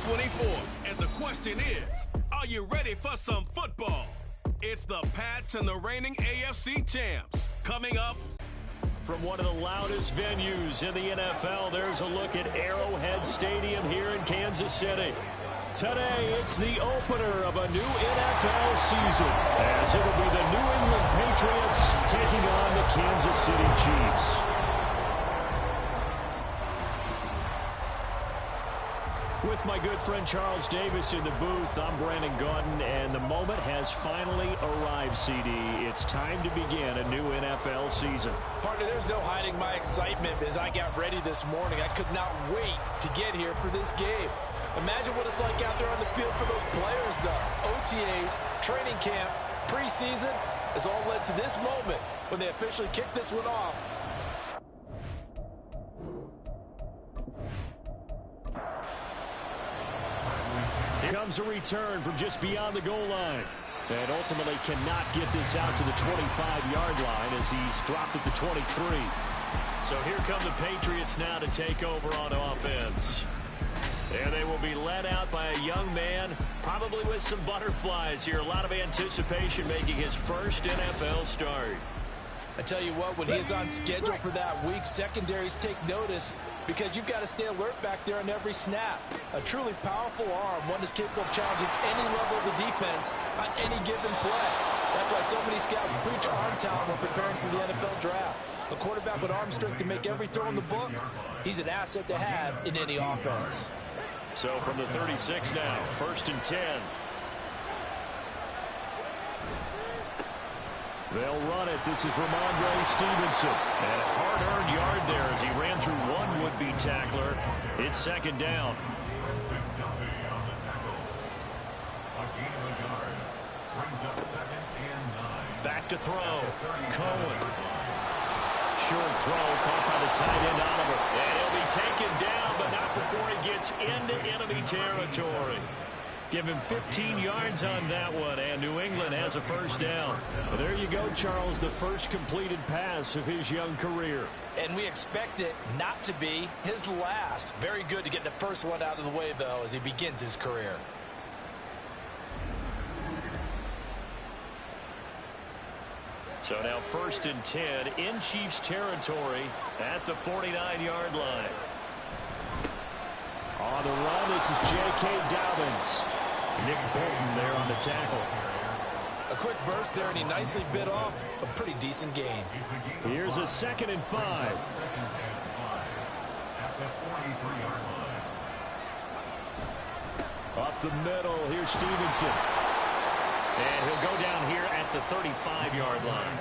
24. And the question is, are you ready for some football? It's the Pats and the reigning AFC champs. Coming up. From one of the loudest venues in the NFL, there's a look at Arrowhead Stadium here in Kansas City. Today, it's the opener of a new NFL season, as it will be the New England Patriots taking on the Kansas City Chiefs. With my good friend Charles Davis in the booth, I'm Brandon Gaudin, and the moment has finally arrived, CD. It's time to begin a new NFL season. Partner, there's no hiding my excitement as I got ready this morning. I could not wait to get here for this game. Imagine what it's like out there on the field for those players, though. OTAs, training camp, preseason has all led to this moment when they officially kick this one off. Here comes a return from just beyond the goal line. And ultimately cannot get this out to the 25-yard line as he's dropped at the 23. So here come the Patriots now to take over on offense. And they will be led out by a young man, probably with some butterflies here. A lot of anticipation, making his first NFL start. I tell you what, when he's on schedule for that week, secondaries take notice because you've got to stay alert back there on every snap. A truly powerful arm, one is capable of challenging any level of the defense on any given play. That's why so many scouts preach arm talent when preparing for the NFL draft. A quarterback with arm strength to make every throw in the book, he's an asset to have in any offense. So from the 36 now, 1st and 10. They'll run it. This is Ramondre Stevenson. And a hard-earned yard there as he ran through one would-be tackler. It's 2nd down. Back to throw. Cohen. Short throw caught by the tight end Oliver. And he'll be taken down, but not before he gets into enemy territory. Give him 15 yards on that one, and New England has a 1st down. Well, there you go, Charles, the first completed pass of his young career. And we expect it not to be his last. Very good to get the first one out of the way, though, as he begins his career. So now 1st and 10 in Chiefs territory at the 49-yard line. On the run, this is J.K. Dobbins. Nick Bolton there on the tackle. A quick burst there, and he nicely bit off a pretty decent gain. Here's a 2nd and 5. Up the middle, here's Stevenson. And he'll go down here at the 35-yard line.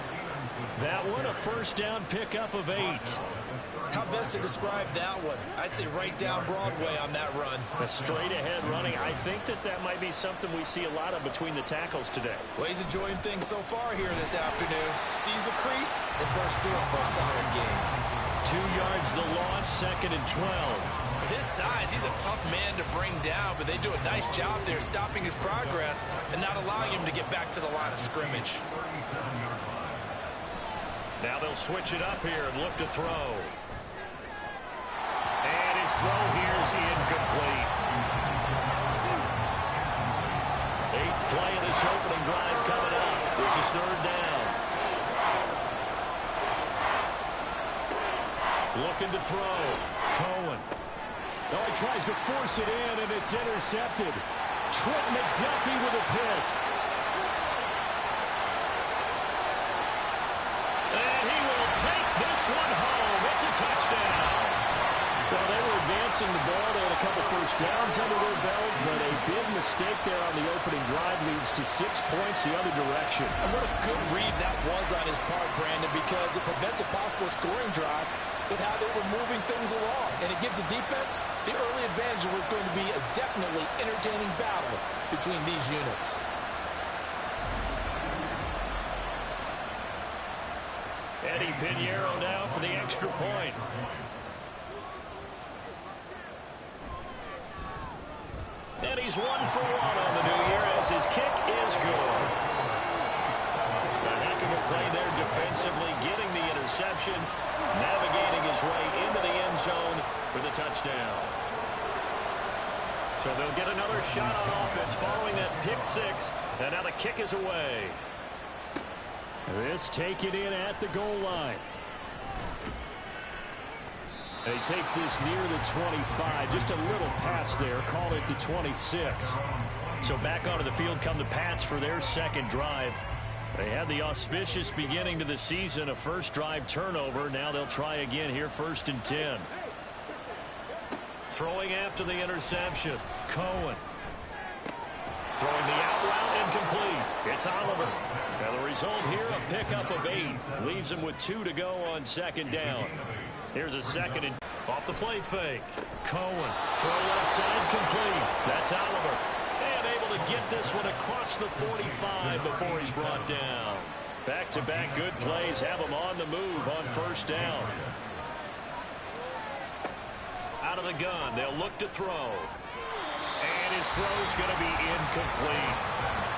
That one, a 1st down pickup of 8. How best to describe that one? I'd say right down Broadway on that run. A straight-ahead running. I think that might be something we see a lot of between the tackles today. Well, he's enjoying things so far here this afternoon. Sees a crease and bursts through it for a solid gain. 2 yards the loss, 2nd and 12. With his size, he's a tough man to bring down, but they do a nice job there stopping his progress and not allowing him to get back to the line of scrimmage. Now they'll switch it up here and look to throw. And his throw here is incomplete. 8th play of this opening drive coming up. This is 3rd down. Looking to throw. Cohen. Oh, he tries to force it in, and it's intercepted. Trent McDuffie with a pick. And he will take this one home. It's a touchdown. Well, they were advancing the ball. They had a couple 1st downs under their belt, but a big mistake there on the opening drive leads to 6 points the other direction. And what a good read that was on his part, Brandon, because it prevents a possible scoring drive with how they were moving things along. And it gives the defense the early advantage. Was going to be a definitely entertaining battle between these units. Eddie Pinheiro now for the extra point. And he's 1 for 1 on the new year as his kick is good. A heck of a play there defensively, getting the interception, navigating his way into the end zone for the touchdown. So they'll get another shot on offense following that pick six. And now the kick is away. This taken in at the goal line. And he takes this near the 25. Just a little pass there. Call it the 26. So back onto the field come the Pats for their second drive. They had the auspicious beginning to the season, a first drive turnover. Now they'll try again here, 1st and 10. Throwing after the interception, Cohen. Throwing the out route, incomplete. It's Oliver. And the result here, a pickup of 8. Leaves him with 2 to go on second down. Here's a second and off the play fake. Cohen, throw left side, complete. That's Oliver. And able to get this one across the 45 before he's brought down. Back-to-back good plays have him on the move on first down. Out of the gun, they'll look to throw. And his throw's going to be incomplete.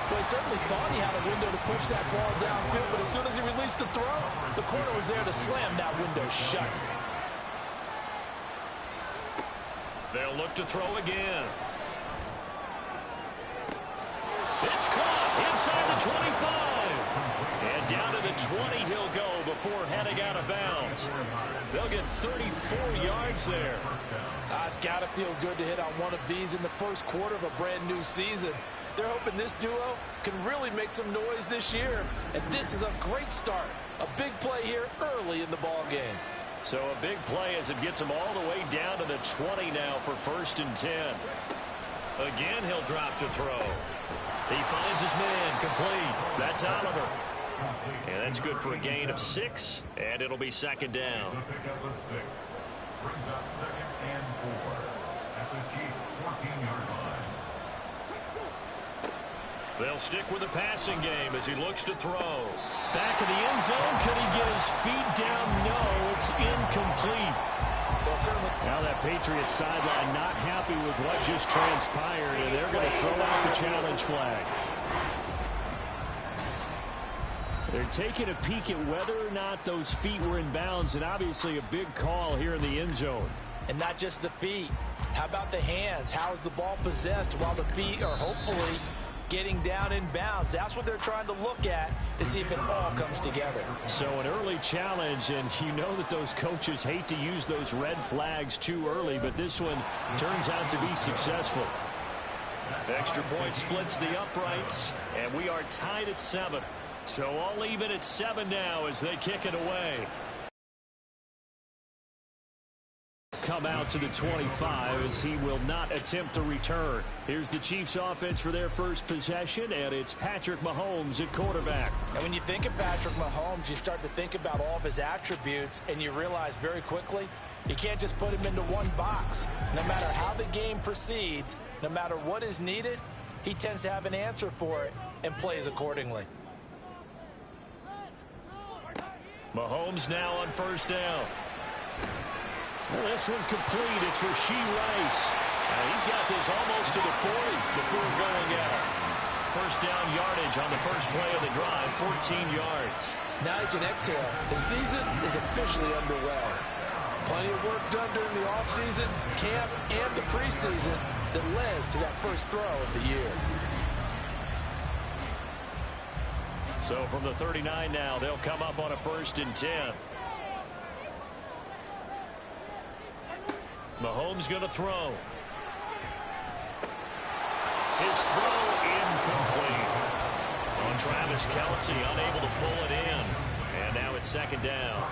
Well, he certainly thought he had a window to push that ball downfield, but as soon as he released the throw, the corner was there to slam that window shut. They'll look to throw again. It's caught inside the 25. And down to the 20 he'll go before heading out of bounds. They'll get 34 yards there. It's got to feel good to hit on one of these in the first quarter of a brand new season. They're hoping this duo can really make some noise this year. And this is a great start. A big play here early in the ball game. So a big play as it gets him all the way down to the 20 now for 1st and 10. Again, he'll drop to throw. He finds his man, complete. That's Oliver. And that's good for a gain of 6, and it'll be second down. Brings up 2nd and 4 at the Chiefs' 14-yard line. They'll stick with the passing game as he looks to throw. Back in the end zone. Could he get his feet down? No, it's incomplete. Well, certainly. Now that Patriots sideline not happy with what just transpired, and they're going to throw out the challenge flag. They're taking a peek at whether or not those feet were in bounds, and obviously a big call here in the end zone. And not just the feet. How about the hands? How is the ball possessed while the feet are hopefully getting down in bounds? That's what they're trying to look at to see if it all comes together. So an early challenge, and you know that those coaches hate to use those red flags too early, but this one turns out to be successful. Extra point splits the uprights, and we are tied at 7. So all even at 7 now as they kick it away. Come out to the 25 as he will not attempt to return. Here's the Chiefs offense for their first possession, and it's Patrick Mahomes at quarterback. And when you think of Patrick Mahomes, you start to think about all of his attributes, and you realize very quickly you can't just put him into one box. No matter how the game proceeds, no matter what is needed, he tends to have an answer for it and plays accordingly. Mahomes now on first down. Well, this one complete. It's Rashee Rice. He's got this almost to the 40 before going out. First down yardage on the first play of the drive, 14 yards. Now he can exhale. The season is officially underway. Plenty of work done during the offseason, camp, and the preseason that led to that first throw of the year. So from the 39 now, they'll come up on a 1st and 10. Mahomes going to throw. His throw incomplete. On Travis Kelce, unable to pull it in. And now it's second down.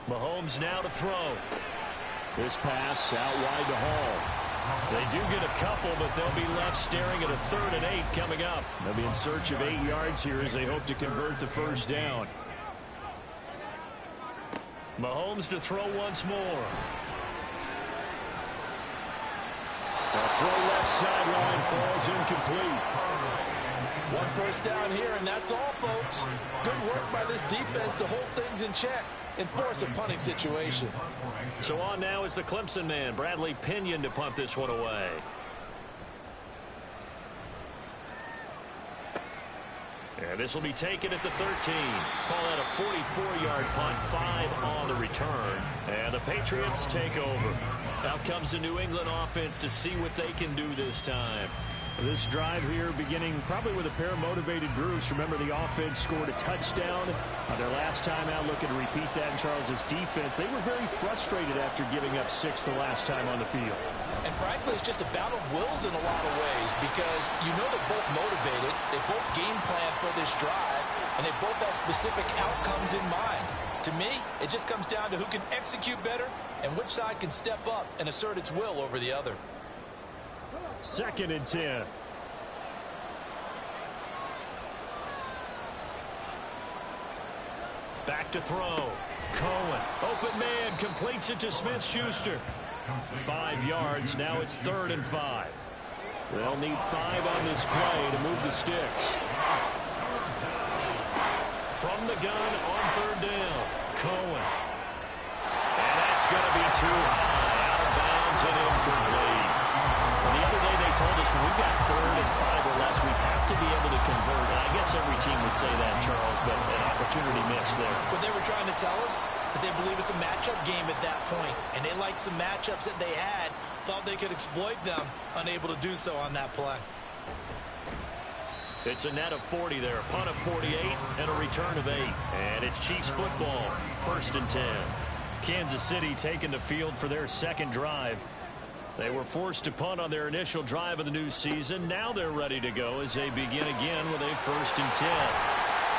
Mahomes now to throw. This pass out wide to Hall. They do get a couple, but they'll be left staring at a 3rd and 8 coming up. They'll be in search of 8 yards here as they hope to convert the first down. Mahomes to throw once more. The throw left sideline falls incomplete. One first down here, and that's all, folks. Good work by this defense to hold things in check and force a punting situation. So on now is the Clemson man, Bradley Pinion, to punt this one away. And this will be taken at the 13. Call that a 44-yard punt, 5 on the return. And the Patriots take over. Out comes the New England offense to see what they can do this time. This drive here beginning probably with a pair of motivated groups. Remember, the offense scored a touchdown their last time out. Looking to repeat that in Charles's defense. They were very frustrated after giving up 6 the last time on the field. And frankly, it's just a battle of wills in a lot of ways because you know they're both motivated. They both game plan for this drive, and they both have specific outcomes in mind. To me, it just comes down to who can execute better and which side can step up and assert its will over the other. 2nd and 10. Back to throw. Cohen, open man, completes it to Smith-Schuster. 5 yards, now it's 3rd and 5. They'll need 5 on this play to move the sticks. From the gun on 3rd down, Cohen. And that's going to be too high, out of bounds and incomplete. The other day they told us when we got 3rd and 5 or less, we have to be able to convert. And I guess every team would say that, Charles, but an opportunity missed there. What they were trying to tell us is they believe it's a matchup game at that point, and they liked some matchups that they had, thought they could exploit them, unable to do so on that play. It's a net of 40 there, a punt of 48, and a return of 8. And it's Chiefs football, 1st and 10. Kansas City taking the field for their 2nd drive. They were forced to punt on their initial drive of the new season. Now they're ready to go as they begin again with a 1st and 10.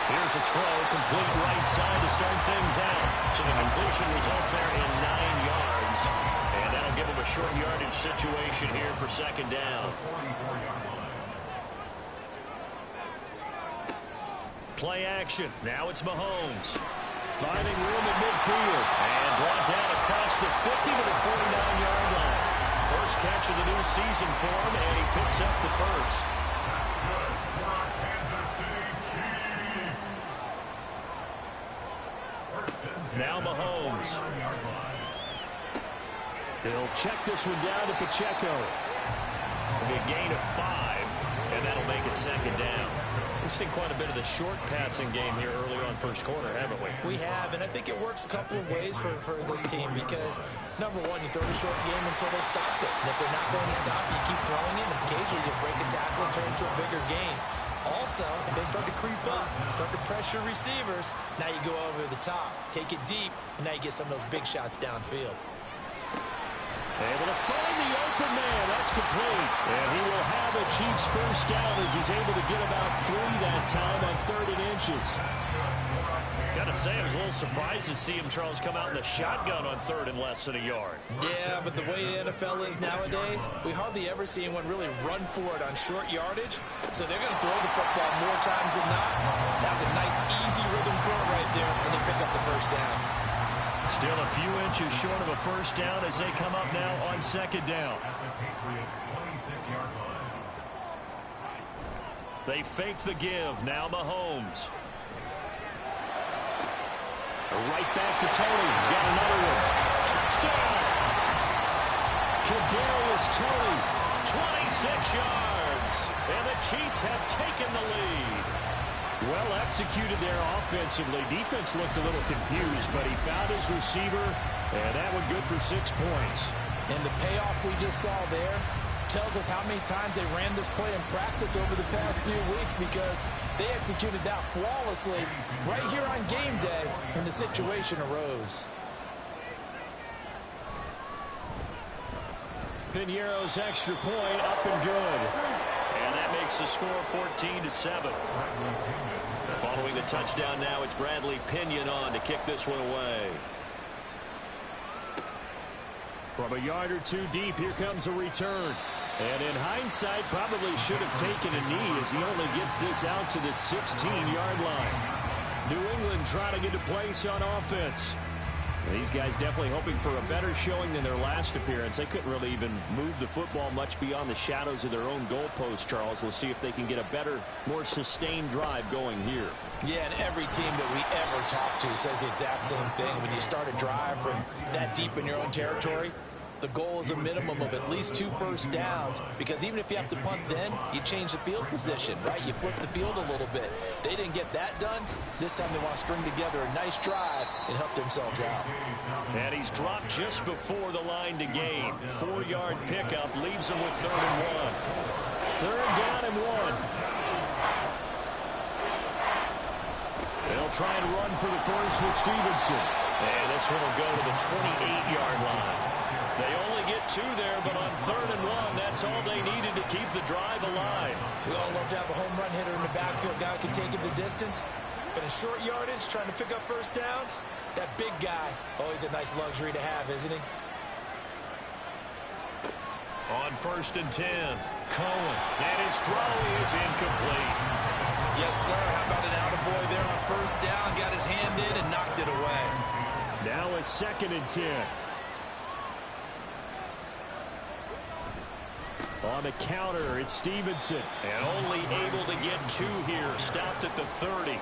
Here's a throw, complete right side to start things out. So the completion results there in 9 yards. And that'll give them a short yardage situation here for 2nd down. Play action. Now it's Mahomes. Finding room in midfield. And brought down across the 50 to the 49-yard line. First catch of the new season for him, and he picks up the 1st. That's good for our Kansas City Chiefs. 1st and 10. Now Mahomes. They'll check this one down to Pacheco. It'll be a gain of 5, and that'll make it 2nd down. We've seen quite a bit of the short passing game here early on 1st quarter, haven't we? We have, and I think it works a couple of ways for this team because, number one, you throw the short game until they stop it. And if they're not going to stop, you keep throwing it, and occasionally you break a tackle and turn it into a bigger gain. Also, if they start to creep up, start to pressure receivers, now you go over the top, take it deep, and now you get some of those big shots downfield. Able to find the open man. That's complete. And he will have a Chiefs 1st down as he's able to get about 3 that time on 3rd and inches. Got to say, I was a little surprised to see him, Charles, come out in the shotgun on 3rd and less than a yard. Yeah, but the way the NFL is nowadays, we hardly ever see anyone really run for it on short yardage. So they're going to throw the football more times than not. That was a nice, easy rhythm throw right there, and they pick up the 1st down. Still a few inches short of a 1st down as they come up now on 2nd down. At the Patriots' 26-yard line. They fake the give. Now Mahomes. Right back to Tony. He's got another one. Touchdown! Kadarius Toney, 26 yards. And the Chiefs have taken the lead. Well executed there offensively. Defense looked a little confused, but he found his receiver, and that one good for 6 points. And the payoff we just saw there tells us how many times they ran this play in practice over the past few weeks because they executed that flawlessly right here on game day when the situation arose. Piñeiro's extra point up and good. And that makes the score 14-7. Following the touchdown now, it's Bradley Pinion on to kick this one away. From a yard or 2 deep, here comes a return. And in hindsight, probably should have taken a knee as he only gets this out to the 16-yard line. New England trying to get a place on offense. These guys definitely hoping for a better showing than their last appearance. They couldn't really even move the football much beyond the shadows of their own goalpost, Charles. We'll see if they can get a better, more sustained drive going here. Yeah, and every team that we ever talk to says the exact same thing. When you start a drive from that deep in your own territory, The goal is a minimum of at least 2 first downs, because even if you have to punt then, you change the field position, right? You flip the field a little bit. They didn't get that done. This time they want to string together a nice drive and help themselves out. And he's dropped just before the line to gain. 4-yard pickup leaves him with 3rd and 1. 3rd down and 1. They'll try and run for the first with Stevenson. And this one will go to the 28-yard line. They only get 2 there, but on 3rd and 1, that's all they needed to keep the drive alive. We all love to have a home run hitter in the backfield. Guy can take it the distance. But in short yardage, trying to pick up first downs, that big guy, always a nice luxury to have, isn't he? On 1st and 10, Cohen. And his throw is incomplete. Yes, sir. How about an attaboy there on 1st down? Got his hand in and knocked it away. Now a 2nd and 10. On the counter, it's Stevenson. And only able to get 2 here. Stopped at the 30.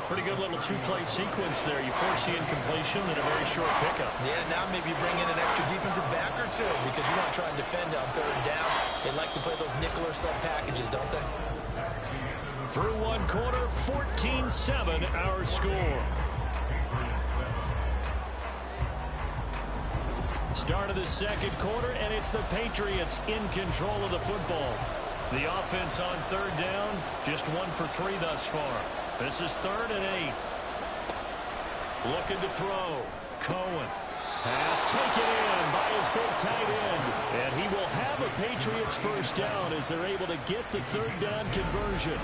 Pretty good little 2-play sequence there. You force the incompletion and a very short pickup. Yeah, now maybe you bring in an extra defensive back or 2 because you want to try and defend on 3rd down. They like to play those nickel or sub packages, don't they? Through 1 quarter, 14-7 our score. Start of the 2nd quarter, and it's the Patriots in control of the football. The offense on 3rd down, just 1 for 3 thus far. This is 3rd and 8. Looking to throw. Cohen. Pass taken in by his big tight end. And he will have a Patriots first down as they're able to get the 3rd down conversion.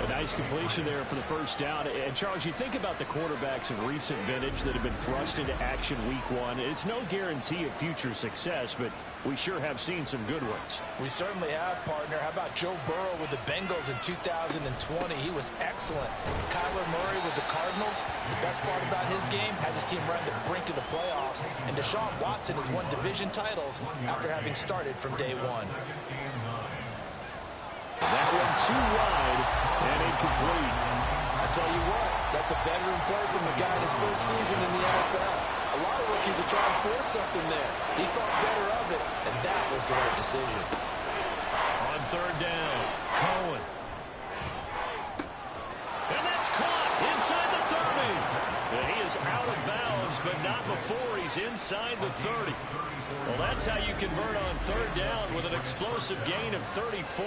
A nice completion there for the first down. And, Charles, you think about the quarterbacks of recent vintage that have been thrust into action week 1. It's no guarantee of future success, but we sure have seen some good ones. We certainly have, partner. How about Joe Burrow with the Bengals in 2020? He was excellent. Kyler Murray with the Cardinals. The best part about his game, has his team run to the brink of the playoffs. And Deshaun Watson has won division titles after having started from day 1. That one too wide and incomplete. I tell you what, that's a veteran play from a guy in his first season in the NFL. A lot of rookies are trying to force something there. He thought better of it, and that was the right decision. On 3rd down, Cohen. And that's caught inside the 30. And he is out of bounds, but not before he's inside the 30. Well, that's how you convert on 3rd down with an explosive gain of 34.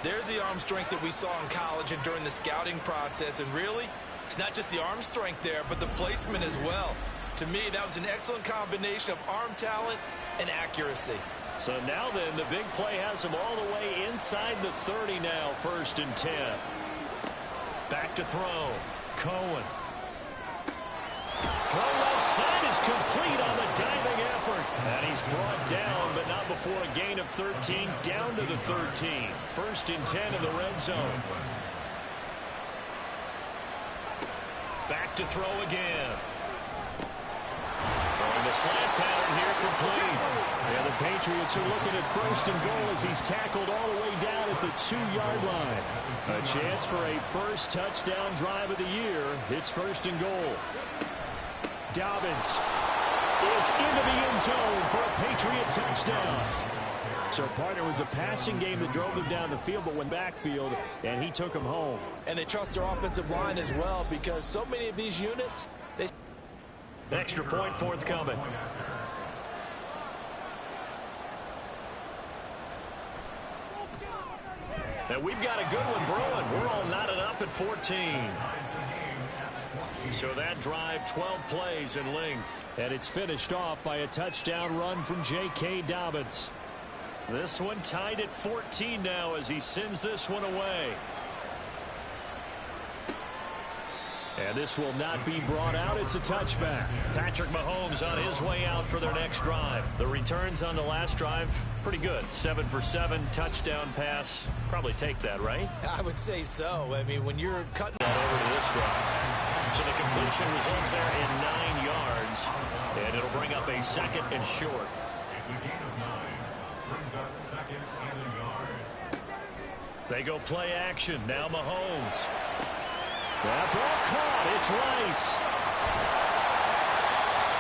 There's the arm strength that we saw in college and during the scouting process. And really, it's not just the arm strength there, but the placement as well. To me, that was an excellent combination of arm talent and accuracy. So now then, the big play has him all the way inside the 30 now, 1st and 10. Back to throw. Cohen. Throw left side is complete on the diving effort. And he's brought down, but not before a gain of 13, down to the 13. 1st and 10 in the red zone. Back to throw again. Throwing the slant pattern here complete. Yeah, the Patriots are looking at 1st and goal as he's tackled all the way down at the 2-yard line. A chance for a first touchdown drive of the year. It's 1st and goal. Dobbins is into the end zone for a Patriot touchdown. So, partner, was a passing game that drove them down the field, but went backfield, and he took them home. And they trust their offensive line as well, because so many of these units, they... Extra point forthcoming. And we've got a good one brewing. We're all knotted up at 14. So that drive, 12 plays in length. And it's finished off by a touchdown run from J.K. Dobbins. This one tied at 14 now as he sends this one away. And this will not be brought out. It's a touchback. Patrick Mahomes on his way out for their next drive. The returns on the last drive, pretty good. 7 for 7, touchdown pass. Probably take that, right? I would say so. I mean, when you're cutting that over to this drive. So the completion results there in 9 yards. And it'll bring up a 2nd and short. It's a gain of 9. Brings up 2nd and a yard. They go play action. Now Mahomes. That ball caught. It's Rice.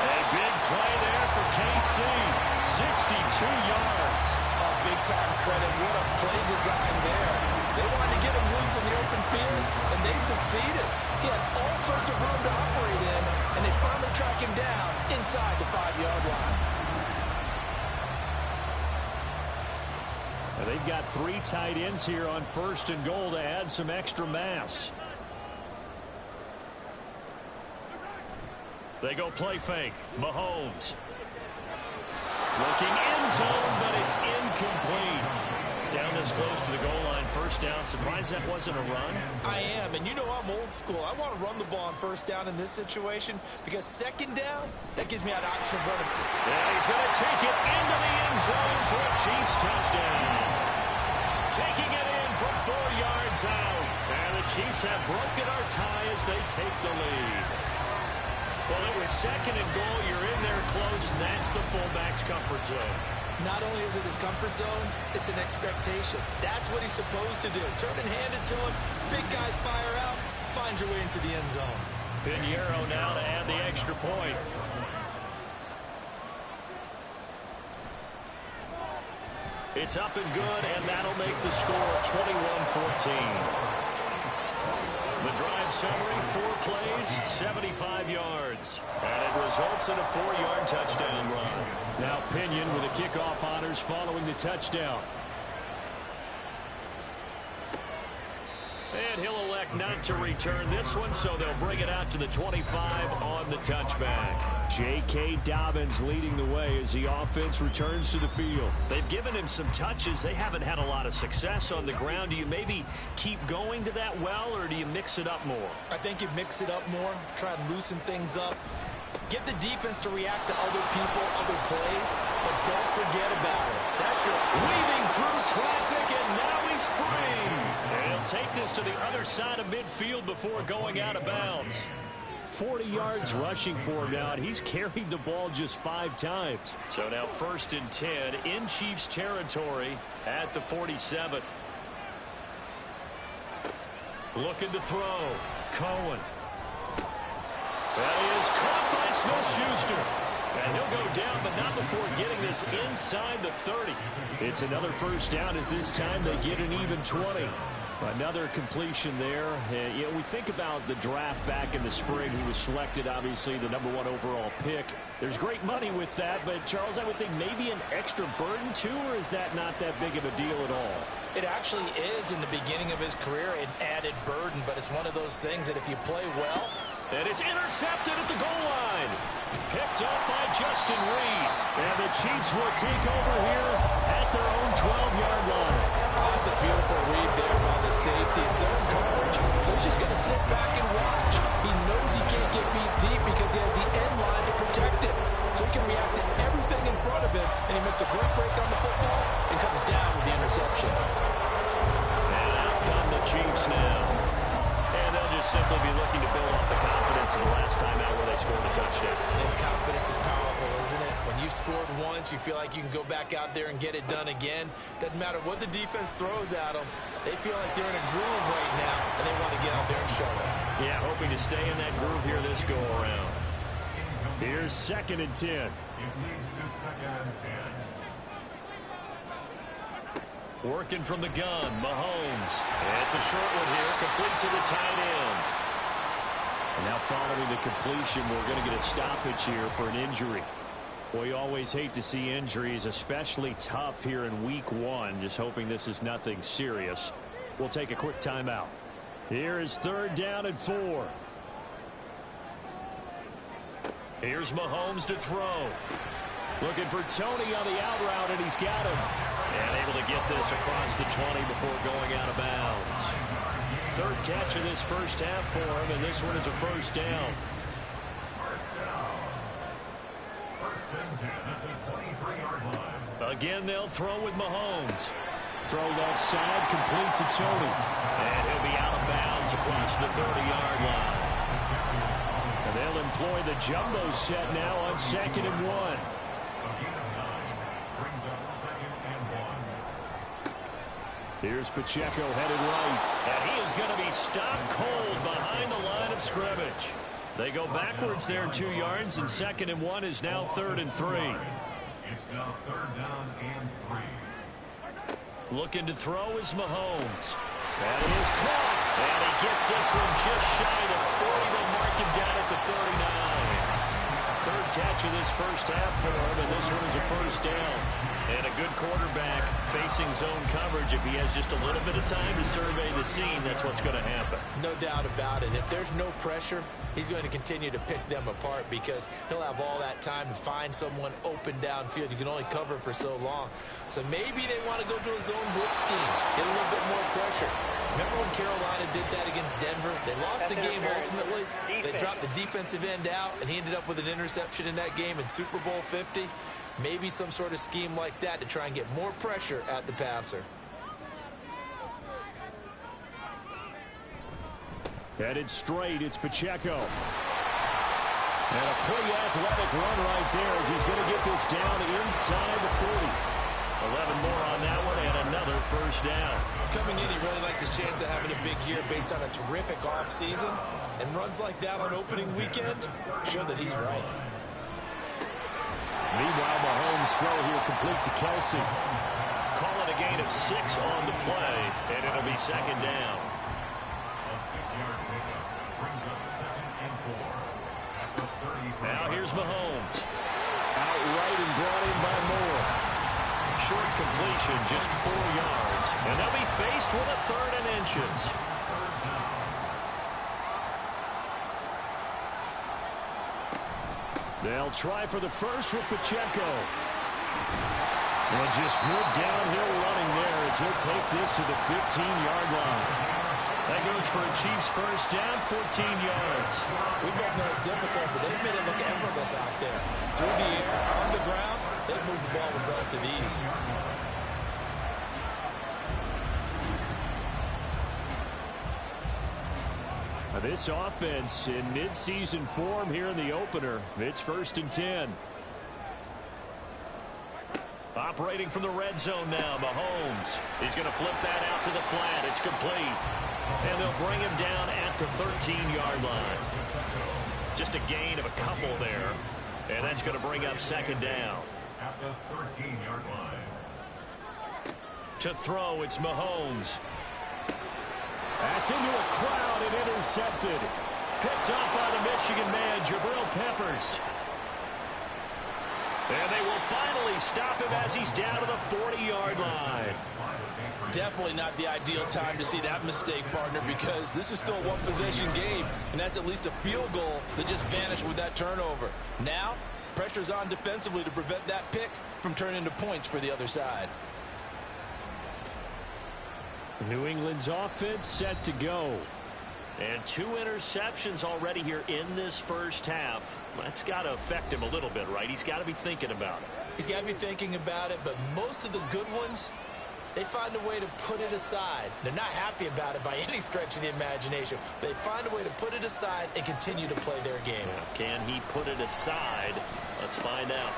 A big play there for KC. 62 yards. Oh, big-time credit. What a play design there. They wanted to get him loose in the open field, and they succeeded. He had all sorts of room to operate in, and they finally track him down inside the 5-yard line. And they've got 3 tight ends here on 1st and goal to add some extra mass. They go play fake. Mahomes. Looking end zone, but it's incomplete. Down this close to the goal line, 1st down. Surprised that wasn't a run? I am, and you know I'm old school. I want to run the ball on 1st down in this situation because 2nd down, that gives me an option of running. And he's going to take it into the end zone for a Chiefs touchdown. Taking it in from 4 yards out. And the Chiefs have broken our tie as they take the lead. Well, it was 2nd and goal. You're in there close, and that's the fullback's comfort zone. Not only is it his comfort zone, it's an expectation. That's what he's supposed to do. Turn and hand it to him. Big guys fire out. Find your way into the end zone. Pinheiro now to add the extra point. It's up and good, and that'll make the score 21-14. The drive summary, 4 plays, 75 yards. And it results in a 4-yard touchdown run. Now Pinion with the kickoff honors following the touchdown. And he'll elect not to return this one, so they'll bring it out to the 25 on the touchback. J.K. Dobbins leading the way as the offense returns to the field. They've given him some touches. They haven't had a lot of success on the ground. Do you maybe keep going to that well, or do you mix it up more? I think you mix it up more, try and loosen things up. Get the defense to react to other people, other plays, but don't forget about it. That's your weaving through traffic, and now he's free. And he'll take this to the other side of midfield before going out of bounds. 40 yards rushing for him now, and he's carried the ball just 5 times. So now 1st and 10 in Chiefs territory at the 47. Looking to throw. Cohen. That is caught by Smith-Schuster. And he'll go down, but not before getting this inside the 30. It's another 1st down as this time they get an even 20. Another completion there. You know, we think about the draft back in the spring. He was selected, obviously, the #1 overall pick. There's great money with that, but, Charles, I would think maybe an extra burden, too, or is that not that big of a deal at all? It actually is in the beginning of his career an added burden, but it's one of those things that if you play well. And it's intercepted at the goal line. Picked up by Justin Reed. And the Chiefs will take over here at their own 12-yard line. Oh, that's a beautiful read there by the safety. Zone coverage, so he's just going to sit back and watch. He knows he can't get beat deep because he has the end line to protect it. So he can react to everything in front of him, and he makes a great break on the football and comes down with the interception. And out come the Chiefs now. And they'll just simply be looking to build off the confidence of the last time out where they scored a touchdown. And confidence is powerful, isn't it? When you've scored once, you feel like you can go back out there and get it done again. Doesn't matter what the defense throws at them. They feel like they're in a groove right now, and they want to get out there and show it. Yeah, hoping to stay in that groove here this go-around. Here's 2nd and 10. It leads to 2nd and 10. Working from the gun, Mahomes. It's a short one here, complete to the tight end. And now following the completion, we're going to get a stoppage here for an injury. Well, you always hate to see injuries, especially tough here in week 1. Just hoping this is nothing serious. We'll take a quick timeout. Here is 3rd down and 4. Here's Mahomes to throw. Looking for Tony on the out route, and he's got him. And able to get this across the 20 before going out of bounds. 3rd catch of this 1st half for him, and this one is a 1st down. Again, they'll throw with Mahomes. Throw left side, complete to Tony. And he'll be out of bounds across the 30-yard line. And they'll employ the jumbo set now on 2nd and 1. Here's Pacheco headed right. And he is going to be stopped cold behind the line of scrimmage. They go backwards there 2 yards, and 2nd and 1 is now 3rd and 3. It's now 3rd down and 3. Looking to throw is Mahomes. That is caught. And he gets this one just shy of 40. They'll mark him down at the 39. 3rd catch of this first half for him, and this one is a 1st down. And a good quarterback facing zone coverage. If he has just a little bit of time to survey the scene, that's what's going to happen. No doubt about it. If there's no pressure, he's going to continue to pick them apart because he'll have all that time to find someone open downfield. You can only cover for so long. So maybe they want to go to a zone blitz scheme, get a little bit more pressure. Remember when Carolina did that against Denver? They lost the game ultimately. They dropped the defensive end out, and he ended up with an interception in that game in Super Bowl 50. Maybe some sort of scheme like that to try and get more pressure at the passer. Headed straight, it's Pacheco. And a pretty athletic run right there as he's going to get this down inside the 40. 11 more on that one and another 1st down. Coming in, he really liked his chance of having a big year based on a terrific offseason. And runs like that on opening weekend show that he's right. Meanwhile, Mahomes' throw here complete to Kelsey. Call it a gain of 6 on the play, and it'll be 2nd down. A 6-yard pickup brings up 2nd and 4. At the 34. Now here's Mahomes. Outright and brought in by Moore. Short completion, just 4 yards. And they'll be faced with a 3rd and inches. They'll try for the first with Pacheco. And just good downhill running there as he'll take this to the 15-yard line. That goes for a Chiefs 1st down, 14 yards. We both know it's difficult, but they've made it look effortless out there. Through the air, on the ground, they've moved the ball with relative ease. This offense in midseason form here in the opener. It's 1st and 10. Operating from the red zone now, Mahomes. He's going to flip that out to the flat. It's complete. And they'll bring him down at the 13-yard line. Just a gain of a couple there. And that's going to bring up 2nd down. At the 13-yard line. To throw, it's Mahomes. That's into a crowd and intercepted. Picked up by the Michigan man, Jabril Peppers. And they will finally stop him as he's down to the 40-yard line. Definitely not the ideal time to see that mistake, partner, because this is still a one-possession game, and that's at least a field goal that just vanished with that turnover. Now, pressure's on defensively to prevent that pick from turning into points for the other side. New England's offense set to go. And 2 interceptions already here in this first half. That's got to affect him a little bit, right? He's got to be thinking about it. He's got to be thinking about it, but most of the good ones, they find a way to put it aside. They're not happy about it by any stretch of the imagination. They find a way to put it aside and continue to play their game. Can he put it aside? Let's find out.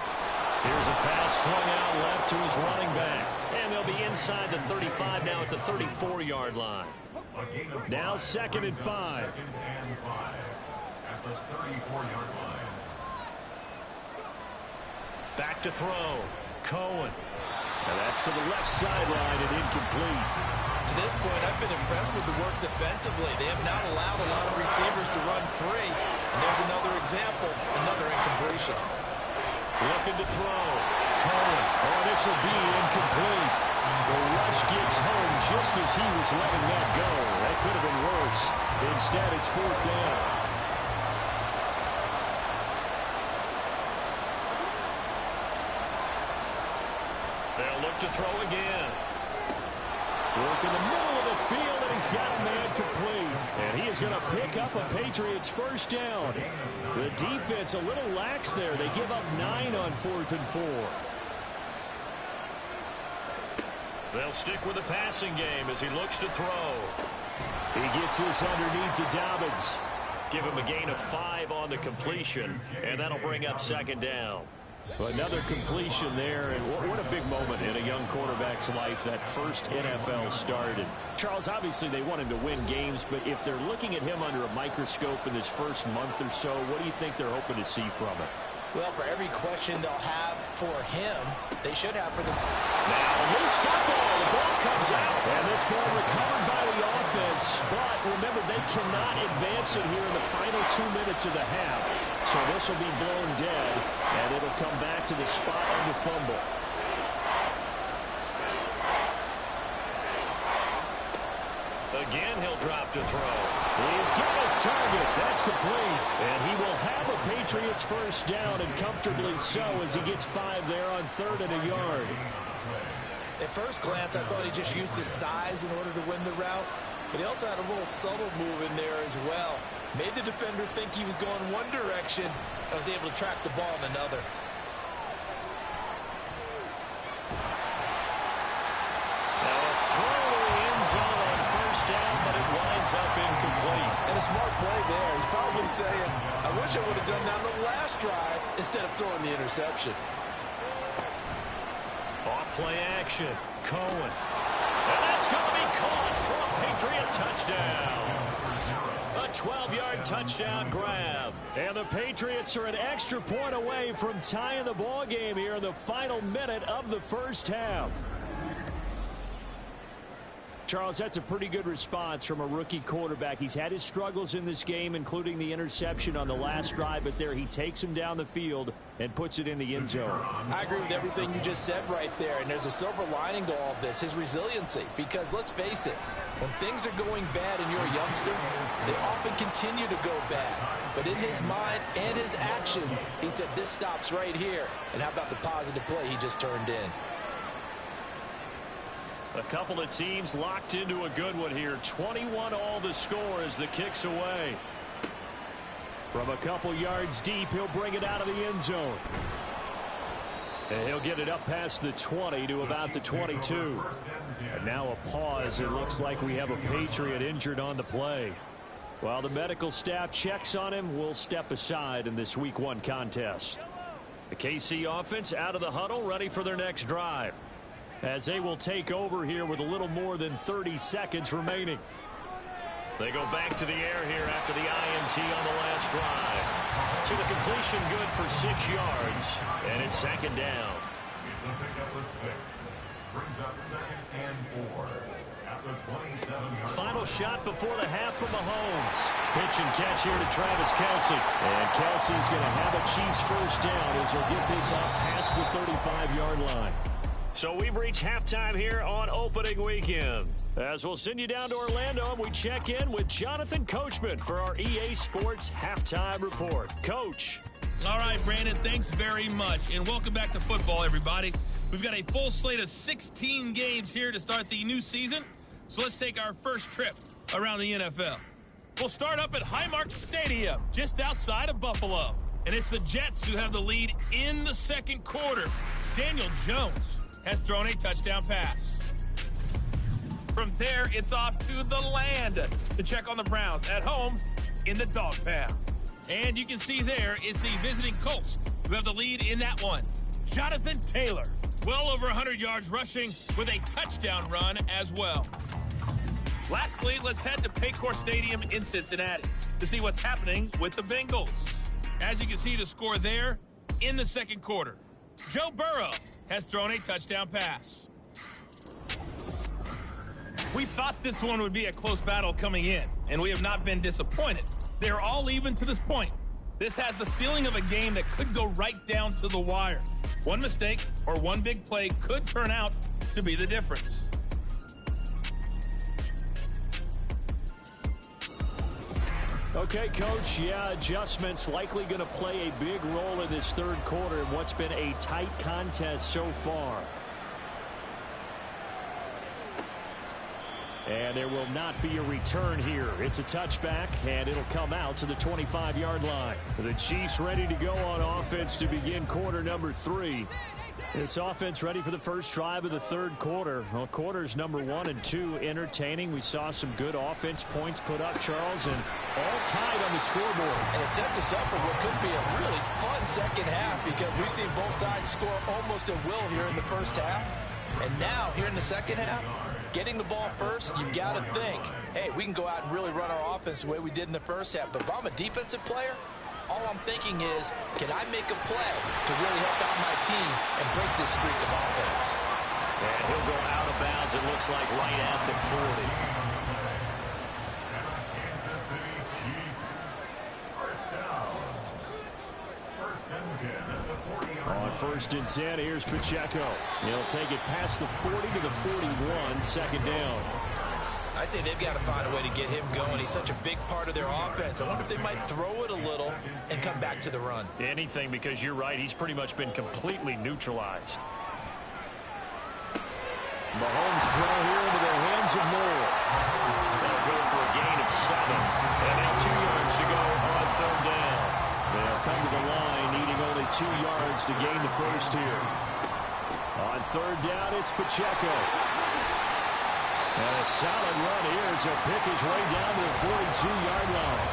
Here's a pass swung out left to his running back. And they'll be inside the 35 now at the 34-yard line. Now 2nd and 5. 2nd and 5. At the 34-yard line. Back to throw. Cohen. And that's to the left sideline and incomplete. To this point, I've been impressed with the work defensively. They have not allowed a lot of receivers to run free. And there's another example, another incompletion. Looking to throw. Cohen. Oh, this will be incomplete. The rush gets home just as he was letting that go. That could have been worse. Instead, it's 4th down. They'll look to throw again. Work in the middle of the field, and he's got a man complete. And he is going to pick up a Patriots 1st down. The defense a little lax there. They give up 9 on 4th and 4. They'll stick with the passing game as he looks to throw. He gets this underneath to Dobbins. Give him a gain of 5 on the completion, and that'll bring up 2nd down. Another completion there, and what a big moment in a young quarterback's life, that first NFL start. And Charles, obviously they want him to win games, but if they're looking at him under a microscope in this first month or so, what do you think they're hoping to see from it? Well, for every question they'll have for him, they should have for them. Now, loose football. The ball comes out. And this ball recovered by the offense. But remember, they cannot advance it here in the final 2 minutes of the half. So this will be blown dead, and it'll come back to the spot of the fumble. Again, he'll drop to throw. He's got his target. That's complete. And he will have a Patriots first down, and comfortably so, as he gets 5 there on 3rd and a yard. At first glance, I thought he just used his size in order to win the route, but he also had a little subtle move in there as well. Made the defender think he was going one direction and was able to track the ball in another. Now a throw to the end zone on first down, but it winds up incomplete. And a smart play there. He's probably saying, I wish I would have done that on the last drive instead of throwing the interception. Off play action. Cohen. And that's going to be caught for a Patriot touchdown. A 12-yard touchdown grab. And the Patriots are an extra point away from tying the ball game here in the final minute of the first half. Charles, that's a pretty good response from a rookie quarterback. He's had his struggles in this game, including the interception on the last drive, but there he takes him down the field and puts it in the end zone. I agree with everything you just said right there, and there's a silver lining to all of this, his resiliency. Because let's face it, when things are going bad and you're a youngster, they often continue to go bad. But in his mind and his actions, he said, this stops right here. And how about the positive play he just turned in? A couple of teams locked into a good one here. 21 all the score as the kick's away. From a couple yards deep, he'll bring it out of the end zone. And he'll get it up past the 20 to about the 22. And now a pause. It looks like we have a Patriot injured on the play. While the medical staff checks on him, we'll step aside in this Week 1 contest. The KC offense out of the huddle, ready for their next drive, as they will take over here with a little more than 30 seconds remaining. They go back to the air here after the INT on the last drive. So the completion good for 6 yards, and it's 2nd down. It's a pickup of 6. Brings up 2nd and 4 at the 27-yard. Final shot before the half from Mahomes. Pitch and catch here to Travis Kelce. And Kelce's going to have a Chiefs first down as he'll get this up past the 35-yard line. So we've reached halftime here on opening weekend. As we'll send you down to Orlando, and we check in with Jonathan Coachman for our EA Sports Halftime Report. Coach. All right, Brandon, thanks very much. And welcome back to football, everybody. We've got a full slate of 16 games here to start the new season. So let's take our first trip around the NFL. We'll start up at Highmark Stadium, just outside of Buffalo. And it's the Jets who have the lead in the second quarter. Daniel Jones has thrown a touchdown pass. From there, it's off to the land to check on the Browns at home in the dog pound. And you can see there is the visiting Colts who have the lead in that one. Jonathan Taylor, well over 100 yards rushing with a touchdown run as well. Lastly, let's head to Paycor Stadium in Cincinnati to see what's happening with the Bengals. As you can see the score there in the second quarter. Joe Burrow has thrown a touchdown pass. We thought this one would be a close battle coming in, and we have not been disappointed. They're all even to this point. This has the feeling of a game that could go right down to the wire. One mistake or one big play could turn out to be the difference. Okay, Coach, adjustments likely going to play a big role in this third quarter in what's been a tight contest so far. And there will not be a return here. It's a touchback, and it'll come out to the 25-yard line. The Chiefs ready to go on offense to begin quarter number 3. This offense ready for the first drive of the third quarter. Well, quarters number 1 and 2 entertaining. We saw some good offense points put up, Charles, and all tied on the scoreboard. And it sets us up for what could be a really fun second half because we've seen both sides score almost at will here in the first half. And now, here in the second half, getting the ball first, you've got to think, hey, we can go out and really run our offense the way we did in the first half. But if I'm a defensive player, all I'm thinking is, can I make a play to really help out my team and break this streak of offense? And he'll go out of bounds, it looks like, right at the 40. Kansas City Chiefs. First down. First and 10 at the 40-yard line. On first and 10, here's Pacheco. He'll take it past the 40 to the 41, second down. I'd say they've got to find a way to get him going. He's such a big part of their offense. I wonder if they might throw it a little and come back to the run. Anything, because you're right, he's pretty much been completely neutralized. Mahomes throw here into the hands of Moore. They'll go for a gain of 7. And now 2 yards to go on third down. They'll come to the line, needing only 2 yards to gain the first here. On third down, it's Pacheco. And a solid run here as he'll pick his way down to the 42-yard line.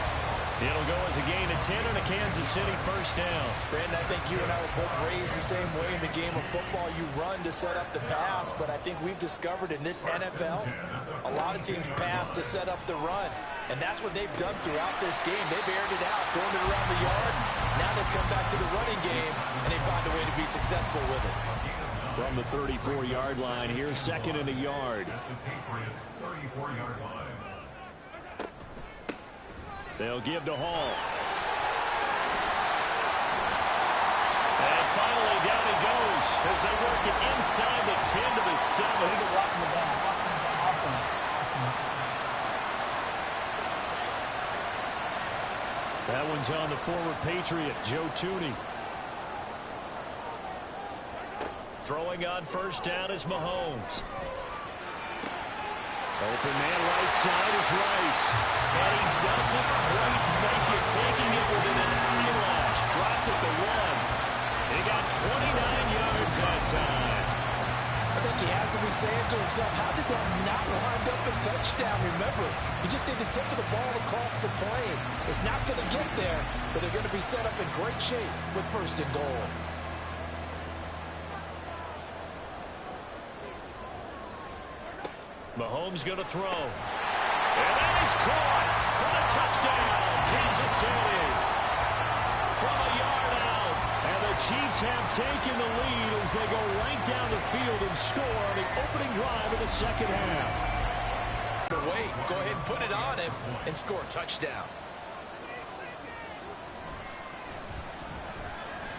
It'll go as a gain of 10 and a Kansas City first down. Brandon, I think you and I were both raised the same way in the game of football. You run to set up the pass, but I think we've discovered in this NFL, a lot of teams pass to set up the run. And that's what they've done throughout this game. They've aired it out, thrown it around the yard. Now they've come back to the running game, and they find a way to be successful with it. From the 34-yard line, here's second and a yard. At the Patriots 34-yard line. They'll give to Hall. And finally, down he goes as they work it inside the 10 to the 7. That one's on the former Patriot, Joe Tooney. Throwing on first down is Mahomes. Open man right side is Rice. And he doesn't quite make it, taking it within an eyelash. Dropped at the 1. He got 29 yards that time. I think he has to be saying to himself, how did that not wind up a touchdown? Remember, he just did the tip of the ball across the plane. It's not going to get there, but they're going to be set up in great shape with first and goal. Mahomes going to throw. And that is caught for the touchdown. Kansas City. From a yard out. And the Chiefs have taken the lead as they go right down the field and score on the opening drive of the second half. Wait, go ahead and put it on him and score a touchdown.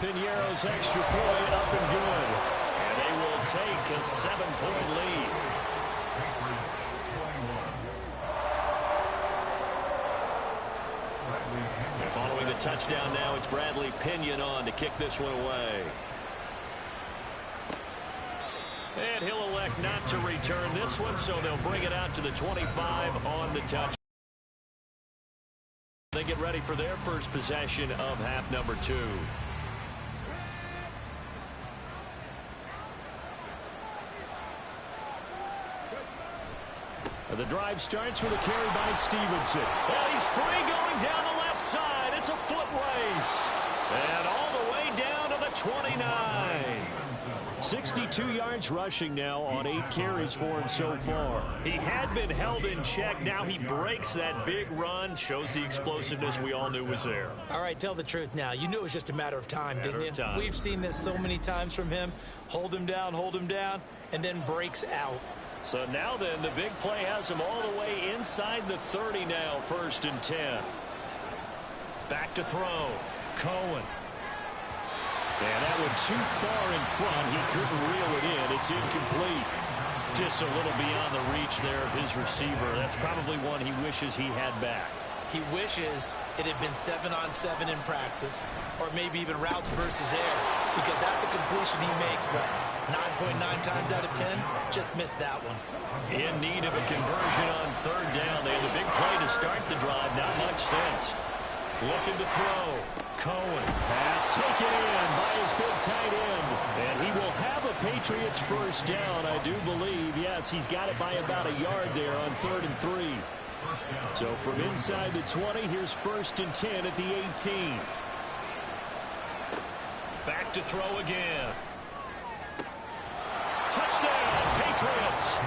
Piñeiro's extra point up and good. And they will take a 7-point lead. Following the touchdown now, it's Bradley Pinion on to kick this one away. And he'll elect not to return this one, so they'll bring it out to the 25 on the touch. They get ready for their first possession of half number 2. The drive starts with a carry by Stevenson. Well, he's free going down the left side. It's a foot race. And all the way down to the 29. 62 yards rushing now on 8 carries for him so far. He had been held in check. Now he breaks that big run. Shows the explosiveness we all knew was there. All right, tell the truth now. You knew it was just a matter of time, didn't you? We've seen this so many times from him. Hold him down, and then breaks out. So now then, the big play has him all the way inside the 30 now, first and 10. Back to throw. Cohen. And that one too far in front. He couldn't reel it in. It's incomplete. Just a little beyond the reach there of his receiver. That's probably one he wishes he had back. He wishes it had been 7-on-7 in practice, or maybe even routes versus air, because that's a completion he makes, but 9.9 times out of 10, just missed that one. In need of a conversion on third down. They had the big play to start the drive. Not much sense. Looking to throw. Cohen. Pass taken in by his big tight end. And he will have a Patriots first down, I do believe. Yes, he's got it by about a yard there on 3rd and 3. So from inside the 20, here's 1st and 10 at the 18. Back to throw again. Touchdown, Patriots.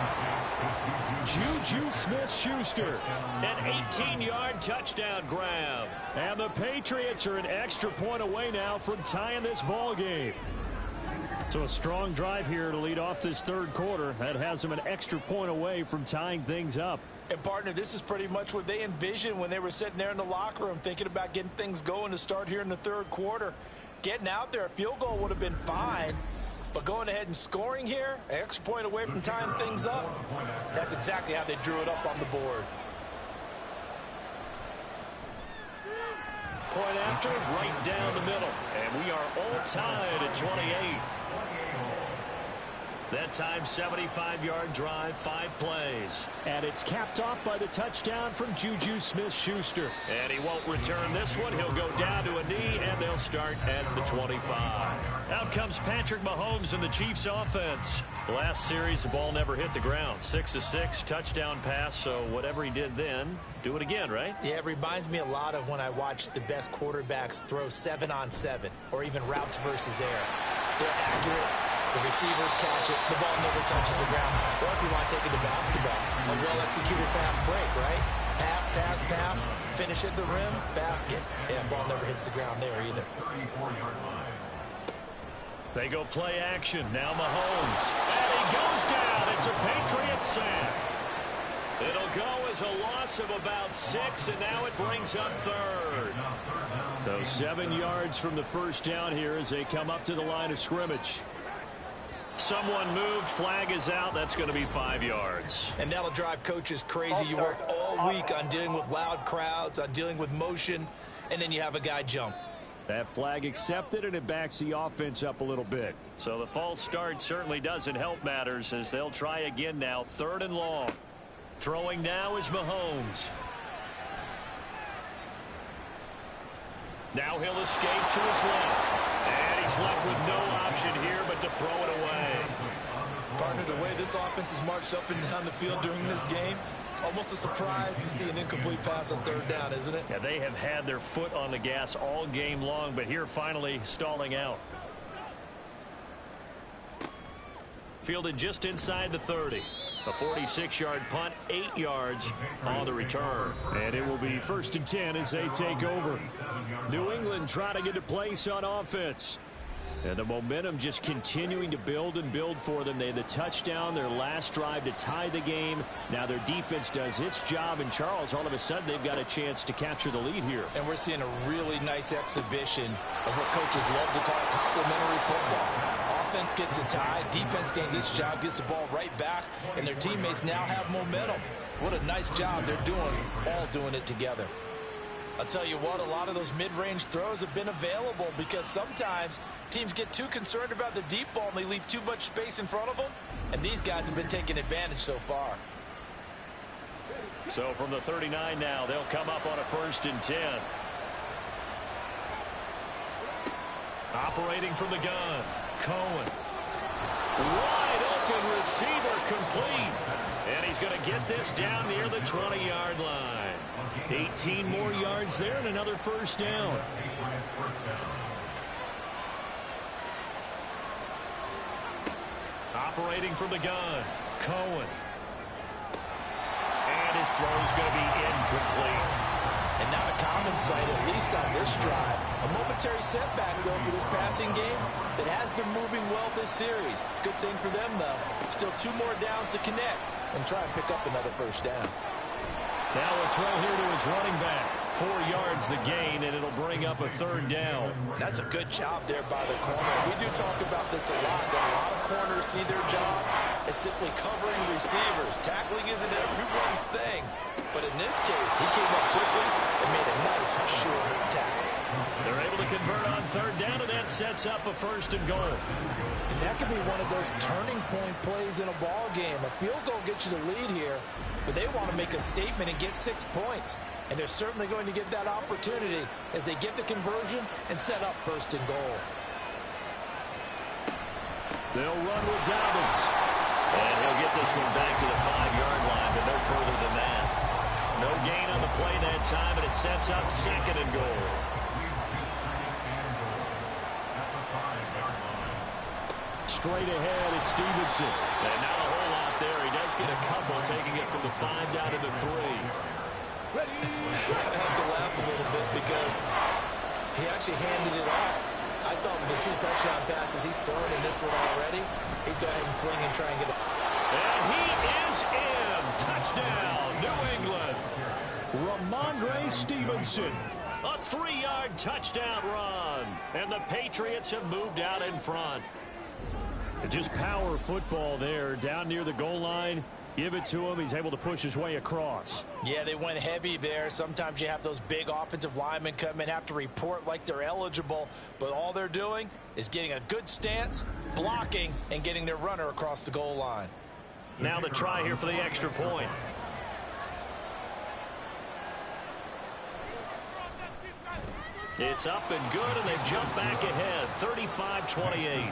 Juju Smith-Schuster. An 18-yard touchdown grab. And the Patriots are an extra point away now from tying this ball game. So a strong drive here to lead off this 3rd quarter. That has them an extra point away from tying things up. And, partner, this is pretty much what they envisioned when they were sitting there in the locker room thinking about getting things going to start here in the 3rd quarter. Getting out there, a field goal would have been fine. But going ahead and scoring here, an extra point away from tying things up, that's exactly how they drew it up on the board. Point after, right down the middle. And we are all tied at 28. That time, 75-yard drive, 5 plays. And it's capped off by the touchdown from Juju Smith-Schuster. And he won't return this one. He'll go down to a knee, and they'll start at the 25. Out comes Patrick Mahomes in the Chiefs offense. Last series, the ball never hit the ground. 6 of 6, touchdown pass, so whatever he did then, do it again, right? Yeah, it reminds me a lot of when I watch the best quarterbacks throw 7-on-7 or even routes versus air. They're accurate. The receivers catch it. The ball never touches the ground. Or if you want to take it to basketball, a well-executed fast break, right? Pass, pass, pass. Finish at the rim, basket. Yeah, ball never hits the ground there either. They go play action. Now Mahomes. And he goes down. It's a Patriots sack. It'll go as a loss of about 6, and now it brings up 3rd. So 7 yards from the first down here as they come up to the line of scrimmage. Someone moved. Flag is out. That's going to be 5 yards. And that'll drive coaches crazy. You work all week on dealing with loud crowds, on dealing with motion, and then you have a guy jump. That flag accepted, and it backs the offense up a little bit. So the false start certainly doesn't help matters as they'll try again now. 3rd and long. Throwing now is Mahomes. Now he'll escape to his left. And he's left with no option here but to throw it away. Partner, the way this offense has marched up and down the field during this game, it's almost a surprise to see an incomplete pass on 3rd down, isn't it? Yeah, they have had their foot on the gas all game long, but here finally stalling out. Fielded just inside the 30. A 46-yard punt, 8 yards on the return. And it will be 1st and 10 as they take over. New England trying to get a place on offense. And the momentum just continuing to build and build for them. They had the touchdown, their last drive to tie the game. Now their defense does its job. And Charles, all of a sudden, they've got a chance to capture the lead here. And we're seeing a really nice exhibition of what coaches love to call complementary football. Offense gets a tie, defense does its job, gets the ball right back, and their teammates now have momentum. What a nice job they're doing, all doing it together. I'll tell you what, a lot of those mid-range throws have been available because sometimes teams get too concerned about the deep ball and they leave too much space in front of them, and these guys have been taking advantage so far. So from the 39 now, they'll come up on a 1st and 10. Operating from the gun, Cohen. Wide open receiver complete. And he's going to get this down near the 20-yard line. 18 more yards there and another 1st down. Operating from the gun, Cohen. And his throw is going to be incomplete. And not a common sight, at least on this drive. A momentary setback, though, for this passing game that has been moving well this series. Good thing for them, though. Still 2 more downs to connect and try and pick up another 1st down. Now a throw here to his running back. 4 yards the gain, and it'll bring up a 3rd down. That's a good job there by the corner. We do talk about this a lot, that a lot of corners see their job as simply covering receivers. Tackling isn't everyone's thing. But in this case, he came up quickly and made a nice, short tackle. They're able to convert on third down, and that sets up a 1st and goal. And that could be one of those turning point plays in a ball game. A field goal gets you the lead here, but they want to make a statement and get 6 points. And they're certainly going to get that opportunity as they get the conversion and set up 1st and goal. They'll run with Dobbins. And he'll get this one back to the 5-yard line, but no further than that. No gain on the play that time, and it sets up 2nd and goal. Straight ahead, it's Stevenson. And not a whole lot there. He does get a couple, taking it from the 5 down to the 3. I have to laugh a little bit because he actually handed it off. I thought with the 2 touchdown passes he's thrown in this one already, he'd go ahead and fling and try and get it. And he is in. Touchdown, New England. Ramondre Stevenson. A 3-yard touchdown run. And the Patriots have moved out in front. Just power football there down near the goal line. Give it to him. He's able to push his way across. Yeah, they went heavy there. Sometimes you have those big offensive linemen come in, have to report like they're eligible, but all they're doing is getting a good stance, blocking, and getting their runner across the goal line. Now the try here for the extra point. It's up and good, and they jump back ahead, 35-28.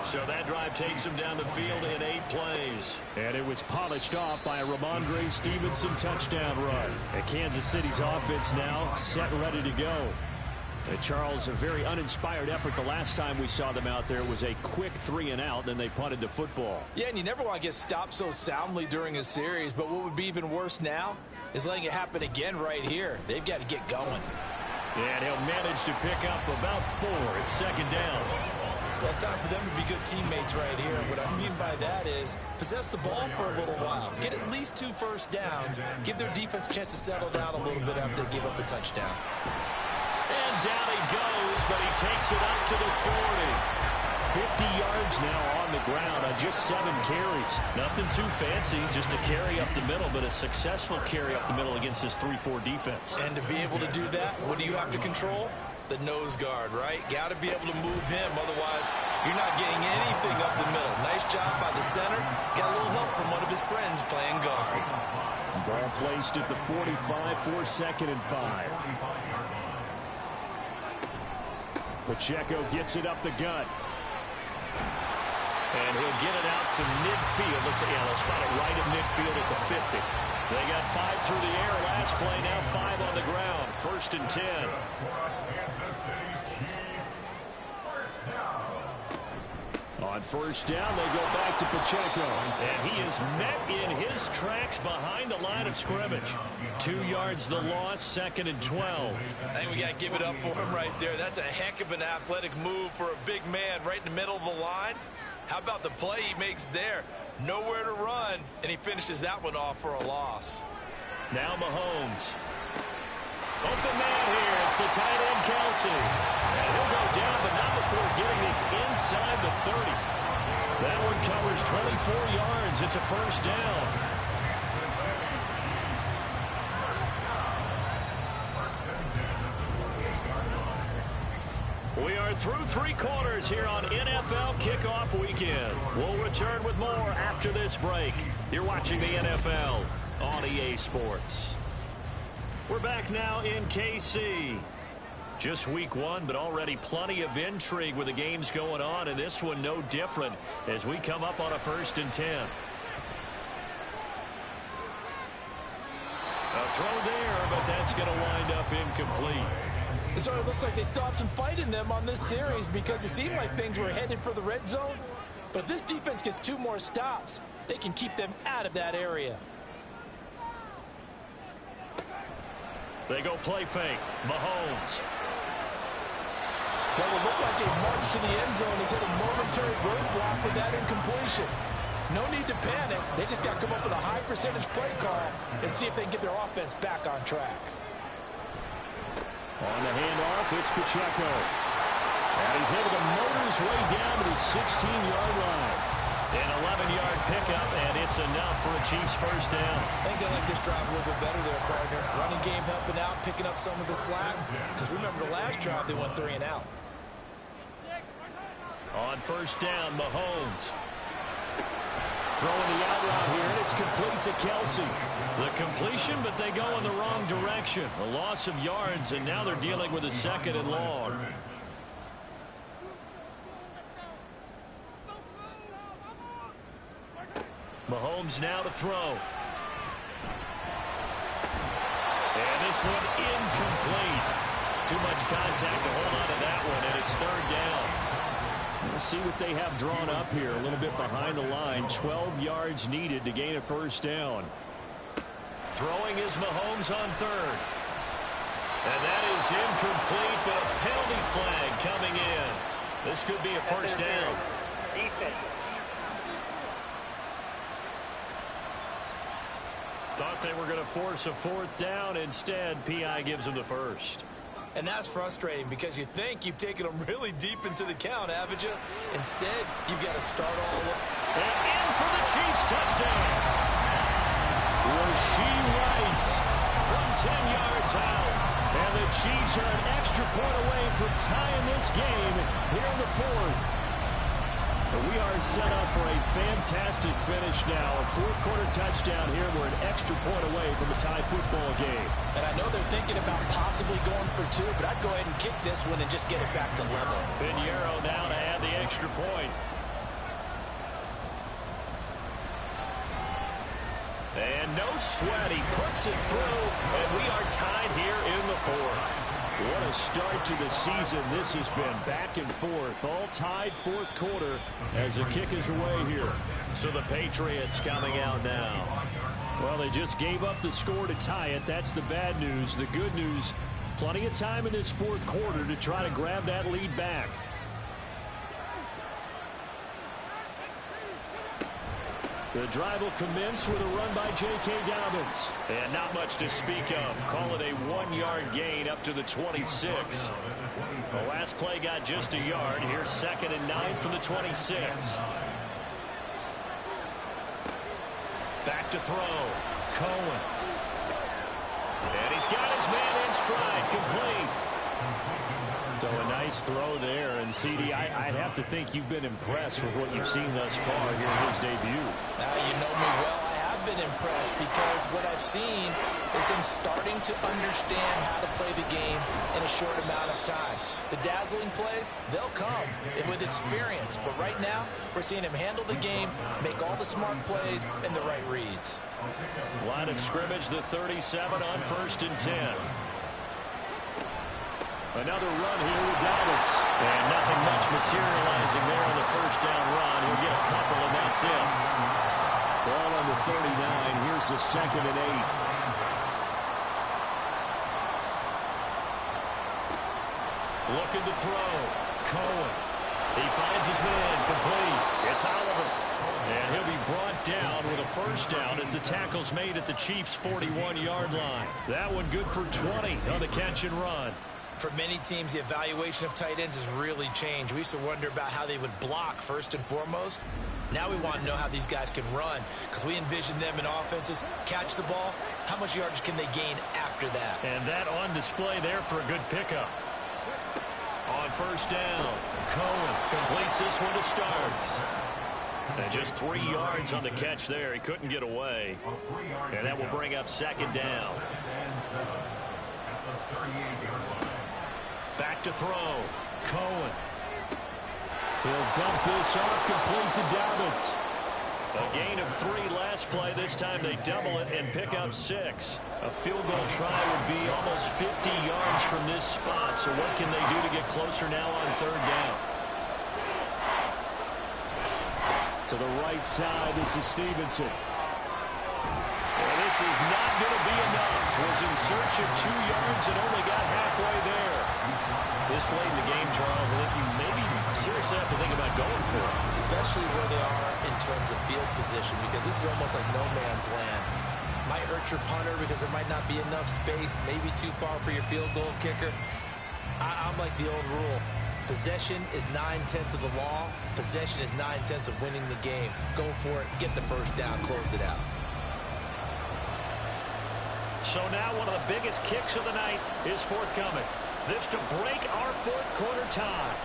So that drive takes him down the field in 8 plays. And it was polished off by a Ramondre Stevenson touchdown run. And Kansas City's offense now set and ready to go. And Charles, a very uninspired effort the last time we saw them out there was a quick 3-and-out, then they punted the football. Yeah, and you never want to get stopped so soundly during a series, but what would be even worse now is letting it happen again right here. They've got to get going. And he'll manage to pick up about 4 at 2nd down. Well, it's time for them to be good teammates right here. And what I mean by that is possess the ball for a little while. Get at least 2 first downs. Give their defense a chance to settle down a little bit after they give up a touchdown. And down he goes, but he takes it up to the 40. 50 yards now on the ground on just 7 carries. Nothing too fancy, just a carry up the middle, but a successful carry up the middle against this 3-4 defense. And to be able to do that, what do you have to control? The nose guard, right? Got to be able to move him. Otherwise, you're not getting anything up the middle. Nice job by the center. Got a little help from one of his friends playing guard. Ball placed at the 45 for 2nd and 5. Pacheco gets it up the gut. And he'll get it out to midfield. They'll spot it right at midfield at the 50. They got 5 through the air last play, now 5 on the ground. 1st and 10. On 1st down, they go back to Pacheco. And he is met in his tracks behind the line of scrimmage. 2 yards the loss, 2nd and 12. I think we got to give it up for him right there. That's a heck of an athletic move for a big man right in the middle of the line. How about the play he makes there? Nowhere to run, and he finishes that one off for a loss. Now Mahomes. Open man here. It's the tight end, Kelsey. And he'll go down, but not before getting this inside the 30. That one covers 24 yards. It's a 1st down. We are through 3 quarters here on NFL Kickoff Weekend. We'll return with more after this break. You're watching the NFL on EA Sports. We're back now in KC. Just week 1, but already plenty of intrigue with the games going on, and this one no different as we come up on a 1st and 10. A throw there, but that's going to wind up incomplete. It sort of looks like they still have some fight in them on this series because it seemed like things were headed for the red zone. But if this defense gets 2 more stops, they can keep them out of that area. They go play fake. Mahomes. What would look like a march to the end zone has hit a momentary roadblock with that incompletion. No need to panic. They just got to come up with a high percentage play call and see if they can get their offense back on track. On the handoff, it's Pacheco. And he's able to motor his way down to the 16-yard line. An 11-yard pickup, and it's enough for a Chiefs 1st down. I think they like this drive a little bit better there, partner. Running game helping helping out, picking up some of the slack. Because remember, the last drive, they went 3 and out. On first down, Mahomes. Throwing the out route here, and it's complete to Kelsey. The completion, but they go in the wrong direction. A loss of yards, and now they're dealing with a 2nd and long. Mahomes now to throw. And this one incomplete. Too much contact to hold on to that one, and it's 3rd down. We'll see what they have drawn up here. A little bit behind the line. 12 yards needed to gain a 1st down. Throwing is Mahomes on 3rd. And that is incomplete, but a penalty flag coming in. This could be a 1st down. Thought they were going to force a 4th down. Instead, P.I. gives them the 1st. And that's frustrating because you think you've taken them really deep into the count, haven't you? Instead, you've got to start all over. And in for the Chiefs touchdown. Rasheed Rice from 10 yards out. And the Chiefs are an extra point away from tying this game here in the 4th. We are set up for a fantastic finish now. A 4th quarter touchdown here. We're an extra point away from a tie football game. And I know they're thinking about possibly going for 2, but I'd go ahead and kick this one and just get it back to level. Pinheiro now to add the extra point. And no sweat. He puts it through, and we are tied here in the 4th. What a start to the season this has been. Back and forth, all tied 4th quarter as the kick is away here. So the Patriots coming out now. Well, they just gave up the score to tie it. That's the bad news. The good news, plenty of time in this 4th quarter to try to grab that lead back. The drive will commence with a run by J.K. Dobbins. And not much to speak of. Call it a 1-yard gain up to the 26. The last play got just a yard. Here's 2nd and 9 from the 26. Back to throw. Cohen. And he's got his man in stride. Complete. So a nice throw there. And, CD, I'd have to think you've been impressed with what you've seen thus far here in his debut. Now, you know me well. I have been impressed because what I've seen is him starting to understand how to play the game in a short amount of time. The dazzling plays, they'll come with experience. But right now, we're seeing him handle the game, make all the smart plays, and the right reads. Line of scrimmage, the 37 on 1st and 10. Another run here with Dobbins. And nothing much materializing there on the 1st down run. He'll get a couple, and that's it. Ball on the 39. Here's the 2nd and 8. Looking to throw. Cohen. He finds his man. Complete. It's Oliver. And he'll be brought down with a 1st down as the tackle's made at the Chiefs' 41-yard line. That one good for 20 on the catch and run. For many teams, the evaluation of tight ends has really changed. We used to wonder about how they would block first and foremost. Now we want to know how these guys can run because we envision them in offenses. Catch the ball. How much yardage can they gain after that? And that on display there for a good pickup. On 1st down, Cohen completes this one to Starks. And just 3 yards on the catch there. He couldn't get away. And that will bring up 2nd down. Back to throw. Cohen. He'll dump this off, complete to Dobbins. A gain of 3 last play. This time they double it and pick up 6. A field goal try would be almost 50 yards from this spot. So what can they do to get closer now on 3rd down? To the right side, this is Stevenson. And this is not going to be enough. Was in search of 2 yards and only got halfway there. This late in the game, Charles, I think you maybe seriously have to think about going for it. Especially where they are in terms of field position, because this is almost like no man's land. Might hurt your punter because there might not be enough space, maybe too far for your field goal kicker. I'm like the old rule. Possession is 9/10 of the law. Possession is 9/10 of winning the game. Go for it, get the 1st down, close it out. So now one of the biggest kicks of the night is forthcoming. This to break our fourth quarter tie.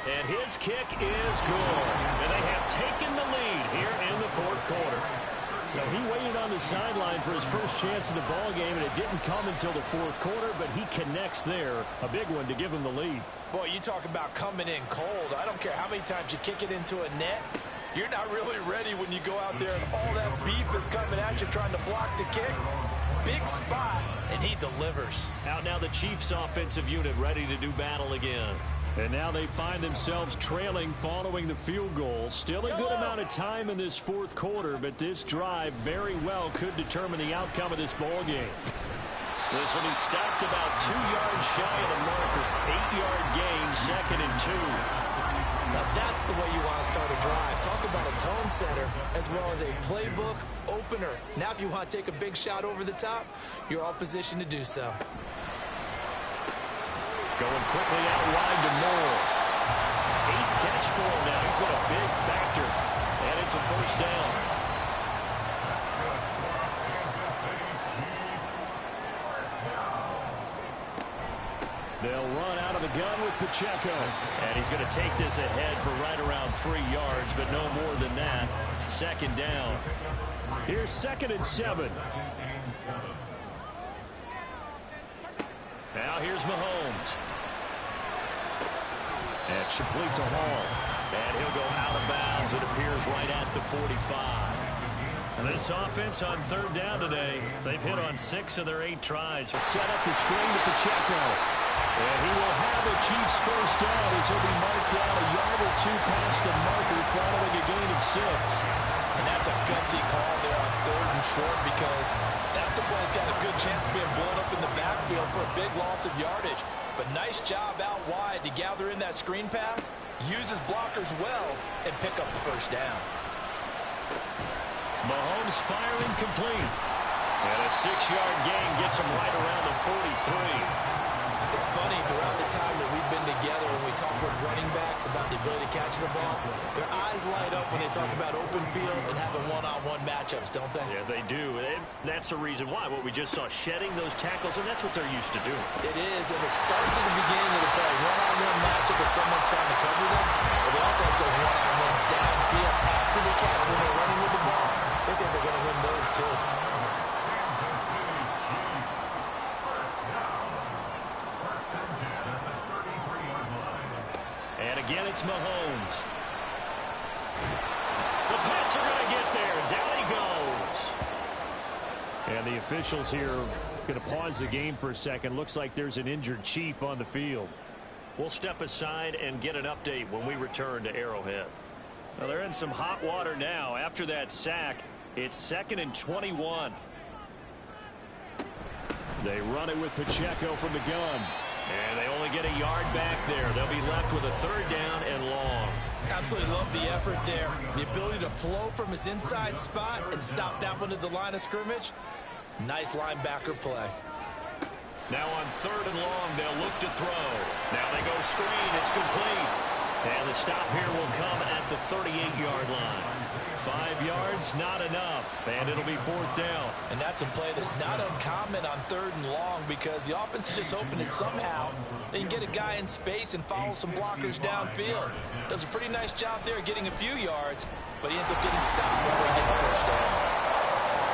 And his kick is good. And they have taken the lead here in the fourth quarter. So he waited on the sideline for his first chance in the ball game, and it didn't come until the fourth quarter, but he connects there. A big one to give him the lead. Boy, you talk about coming in cold. I don't care how many times you kick it into a net. You're not really ready when you go out there and all that beef is coming at you trying to block the kick. Big spot, and he delivers. Out now the Chiefs offensive unit ready to do battle again. And now they find themselves trailing following the field goal. Still a good amount of time in this fourth quarter, but this drive very well could determine the outcome of this ball game. This one is stopped about 2 yards shy of the marker. 8-yard gain, 2nd and 2. Now that's the way you want to start a drive. Talk about a tone setter as well as a playbook opener. Now if you want to take a big shot over the top, you're all positioned to do so. Going quickly out wide to Moore. 8th catch for him now. He's been a big factor. And it's a first down. They'll run out of the gun with Pacheco. And he's going to take this ahead for right around 3 yards, but no more than that. 2nd down. Here's 2nd and 7. Now here's Mahomes. And complete to Hall. And he'll go out of bounds. It appears right at the 45. And this offense on 3rd down today, they've hit on 6 of their 8 tries. Set up the screen to Pacheco. And he will have the Chiefs first down as he'll be marked down a yard or 2 past the marker following a gain of 6. And that's a gutsy call there on 3rd and short because that's a play that's got a good chance of being blown up in the backfield for a big loss of yardage. But nice job out wide to gather in that screen pass, use his blockers well, and pick up the first down. Mahomes firing complete. And a 6-yard gain gets him right around the 43. It's funny, throughout the time that we've been together, when we talk with running backs about the ability to catch the ball, their eyes light up when they talk about open field and having one-on-one matchups, don't they? Yeah, they do. And that's the reason why. What we just saw, shedding those tackles, and that's what they're used to doing. It is, and it starts at the beginning of the play. One-on-one matchup with someone trying to cover them, but they also have those one-on-ones downfield after the catch when they're running with the ball. They think they're going to win those, too. And again, it's Mahomes. The Pats are going to get there. Down he goes. And the officials here going to pause the game for a second. Looks like there's an injured Chief on the field. We'll step aside and get an update when we return to Arrowhead. Well, they're in some hot water now. After that sack, it's 2nd and 21. They run it with Pacheco from the gun. And they only get a yard back there. They'll be left with a 3rd down and long. Absolutely love the effort there. The ability to flow from his inside spot and stop that one at the line of scrimmage. Nice linebacker play. Now on 3rd and long, they'll look to throw. Now they go screen. It's complete. And the stop here will come at the 38-yard line. 5 yards, not enough. And it'll be 4th down. And that's a play that's not uncommon on 3rd and long because the offense is just hoping that somehow they can get a guy in space and follow some blockers downfield. Does a pretty nice job there getting a few yards, but he ends up getting stopped before he gets the first down.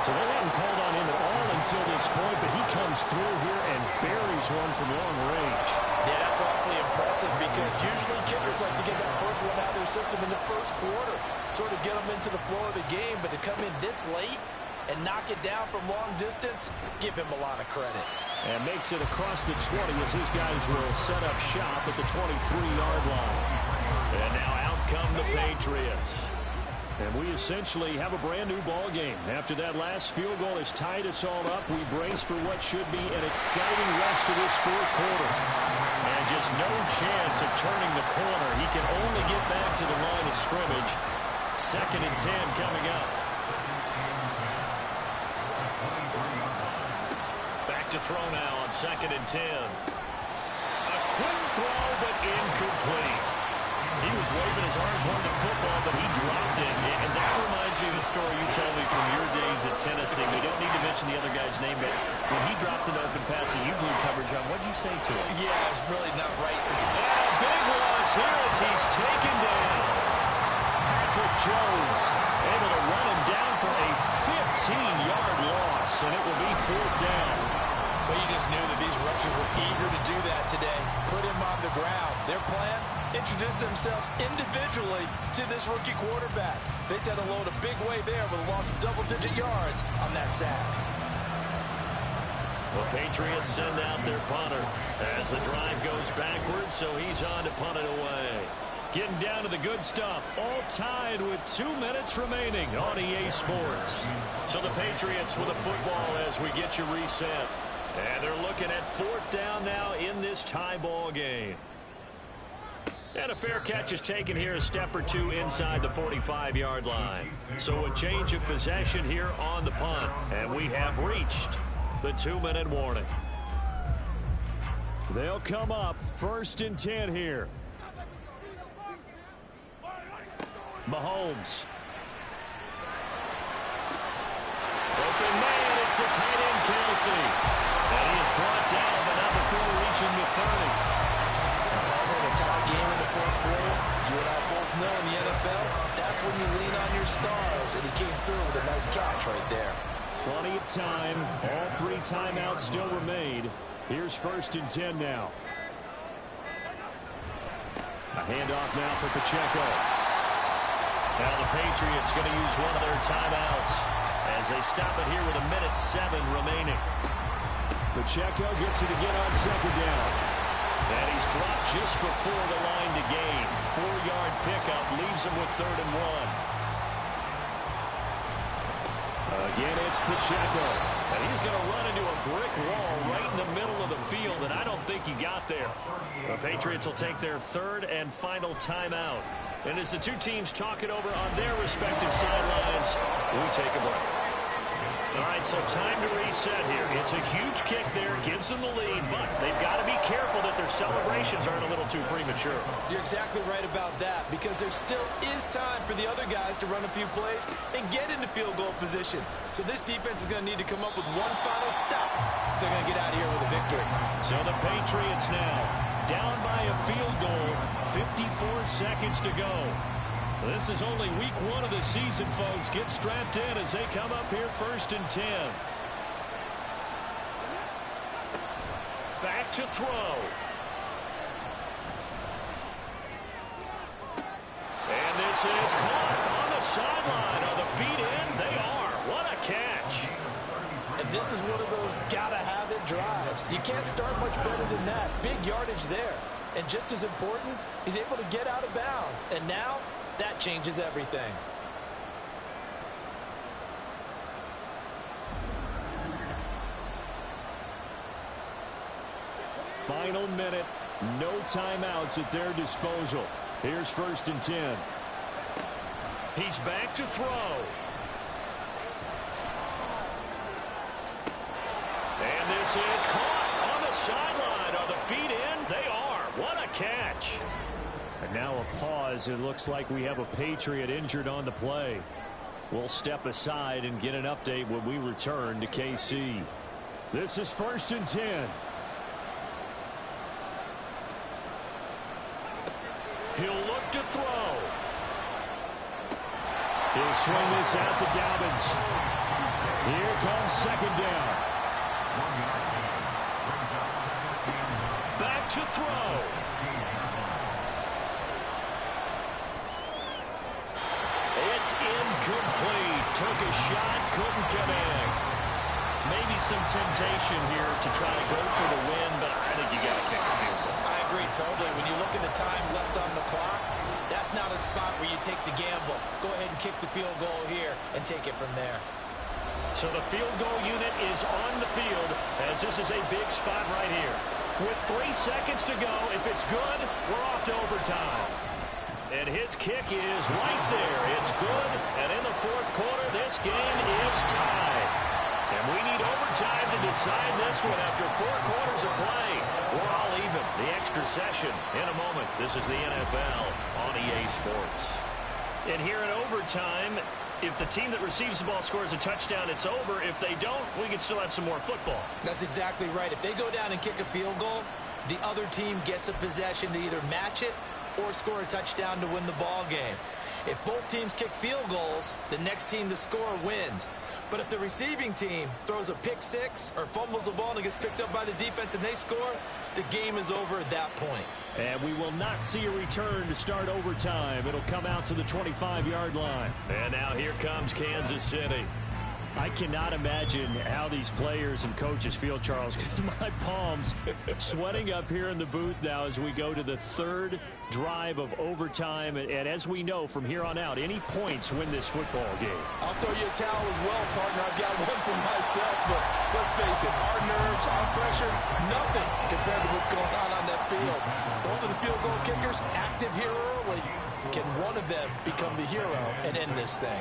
So they haven't called on him at all until this point, but he comes through here and buries one from long range. Yeah, that's awfully impressive because usually kickers like to get that first one out of their system in the first quarter, sort of get them into the flow of the game, but to come in this late and knock it down from long distance, give him a lot of credit. And makes it across the 20 as his guys will set up shop at the 23-yard line. And now out come the Patriots. And we essentially have a brand-new ball game. After that last field goal has tied us all up, we brace for what should be an exciting rest of this fourth quarter. And just no chance of turning the corner. He can only get back to the line of scrimmage. 2nd and 10 coming up. Back to throw now on 2nd and 10. A quick throw, but incomplete. He was waving his arms, wanting the football, but he dropped it. And that reminds me of the story you told me from your days at Tennessee. We don't need to mention the other guy's name, but when he dropped an open pass and you blew coverage on, what'd you say to him? Yeah, it's really not right. And a big loss here as he's taken down. Patrick Jones able to run him down for a 15-yard loss, and it will be 4th down. But you just knew that these rushers were eager to do that today. Put him on the ground. Their plan, introduce themselves individually to this rookie quarterback. They set a load a big way there with a loss of double-digit yards on that sack. The Patriots send out their punter as the drive goes backwards, so he's on to punt it away. Getting down to the good stuff, all tied with 2 minutes remaining on EA Sports. So the Patriots with a football as we get you reset. And they're looking at 4th down now in this tie ball game. And a fair catch is taken here, a step or two inside the 45-yard line. So a change of possession here on the punt. And we have reached the 2-minute warning. They'll come up 1st and 10 here. Mahomes. Open man, it's the tight end, Kelsey. And he is brought down, but not before reaching the 30. A tie game in the 4th quarter. You and I both know in the NFL, that's when you lean on your stars. And he came through with a nice catch right there. Plenty of time. All 3 timeouts still remain. Here's 1st and 10 now. A handoff now for Pacheco. Now the Patriots going to use one of their timeouts as they stop it here with 1:07 remaining. Pacheco gets it again on 2nd down. And he's dropped just before the line to gain. 4-yard pickup leaves him with 3rd and 1. Again, it's Pacheco. And he's going to run into a brick wall right in the middle of the field, and I don't think he got there. The Patriots will take their 3rd and final timeout. And as the two teams talk it over on their respective sidelines, we take a break. All right, so time to reset here. It's a huge kick there, gives them the lead, but they've got to be careful that their celebrations aren't a little too premature. You're exactly right about that, because there still is time for the other guys to run a few plays and get into field goal position. So this defense is going to need to come up with one final stop if they're going to get out of here with a victory. So the Patriots now down by a field goal, 54 seconds to go. This is only week 1 of the season, folks. Get strapped in as they come up here 1st and 10. Back to throw. And this is caught on the sideline. Are the feet in? They are. What a catch. And this is one of those gotta-have-it drives. You can't start much better than that. Big yardage there. And just as important, he's able to get out of bounds. And now, that changes everything. Final minute. No timeouts at their disposal. Here's 1st and 10. He's back to throw. And this is caught on the sideline. Are the feet in? They are. What a catch. And now a pause. It looks like we have a Patriot injured on the play. We'll step aside and get an update when we return to KC. This is 1st and 10. He'll look to throw. He'll swing this out to Dobbins. Here comes 2nd down. Back to throw. It's incomplete. Took a shot, couldn't connect. Maybe some temptation here to try to go for the win, but I think you got to kick the field goal. I agree totally. When you look at the time left on the clock, that's not a spot where you take the gamble. Go ahead and kick the field goal here and take it from there. So the field goal unit is on the field as this is a big spot right here. With 3 seconds to go, if it's good, we're off to overtime. And his kick is right there. It's good. And in the 4th quarter, this game is tied. And we need overtime to decide this one after 4 quarters of play. We're all even. The extra session in a moment. This is the NFL on EA Sports. And here in overtime, if the team that receives the ball scores a touchdown, it's over. If they don't, we can still have some more football. That's exactly right. If they go down and kick a field goal, the other team gets a possession to either match it or score a touchdown to win the ball game. If both teams kick field goals, the next team to score wins. But if the receiving team throws a pick six or fumbles the ball and it gets picked up by the defense and they score, the game is over at that point. And we will not see a return to start overtime. It'll come out to the 25-yard line. And now here comes Kansas City. I cannot imagine how these players and coaches feel, Charles, because my palms sweating up here in the booth now as we go to the 3rd drive of overtime. And as we know from here on out, any points win this football game. I'll throw you a towel as well, partner. I've got one for myself, but let's face it, our nerves, our pressure, nothing compared to what's going on that field. Both of the field goal kickers active here early. Can one of them become the hero and end this thing?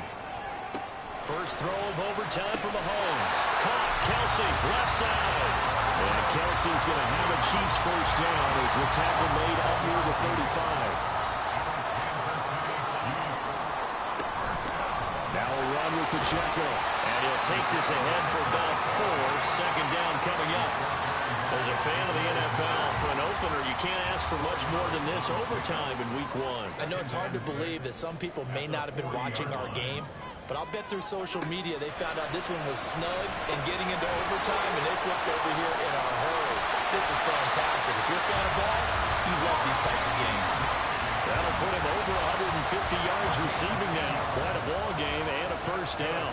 First throw of overtime for Mahomes. Caught. Kelsey, left side. And Kelsey's going to have a Chiefs first down as the tackle made up near the 35. Now a run with Pacheco. And he'll take this ahead for about 4. Second down coming up. As a fan of the NFL, for an opener, you can't ask for much more than this overtime in Week 1. I know it's hard to believe that some people may not have been watching our game, but I'll bet through social media they found out this one was snug and getting into overtime, and they flipped over here in a hurry. This is fantastic. If you're a fan of ball, you love these types of games. That'll put him over 150 yards receiving now. Quite a ball game and a first down.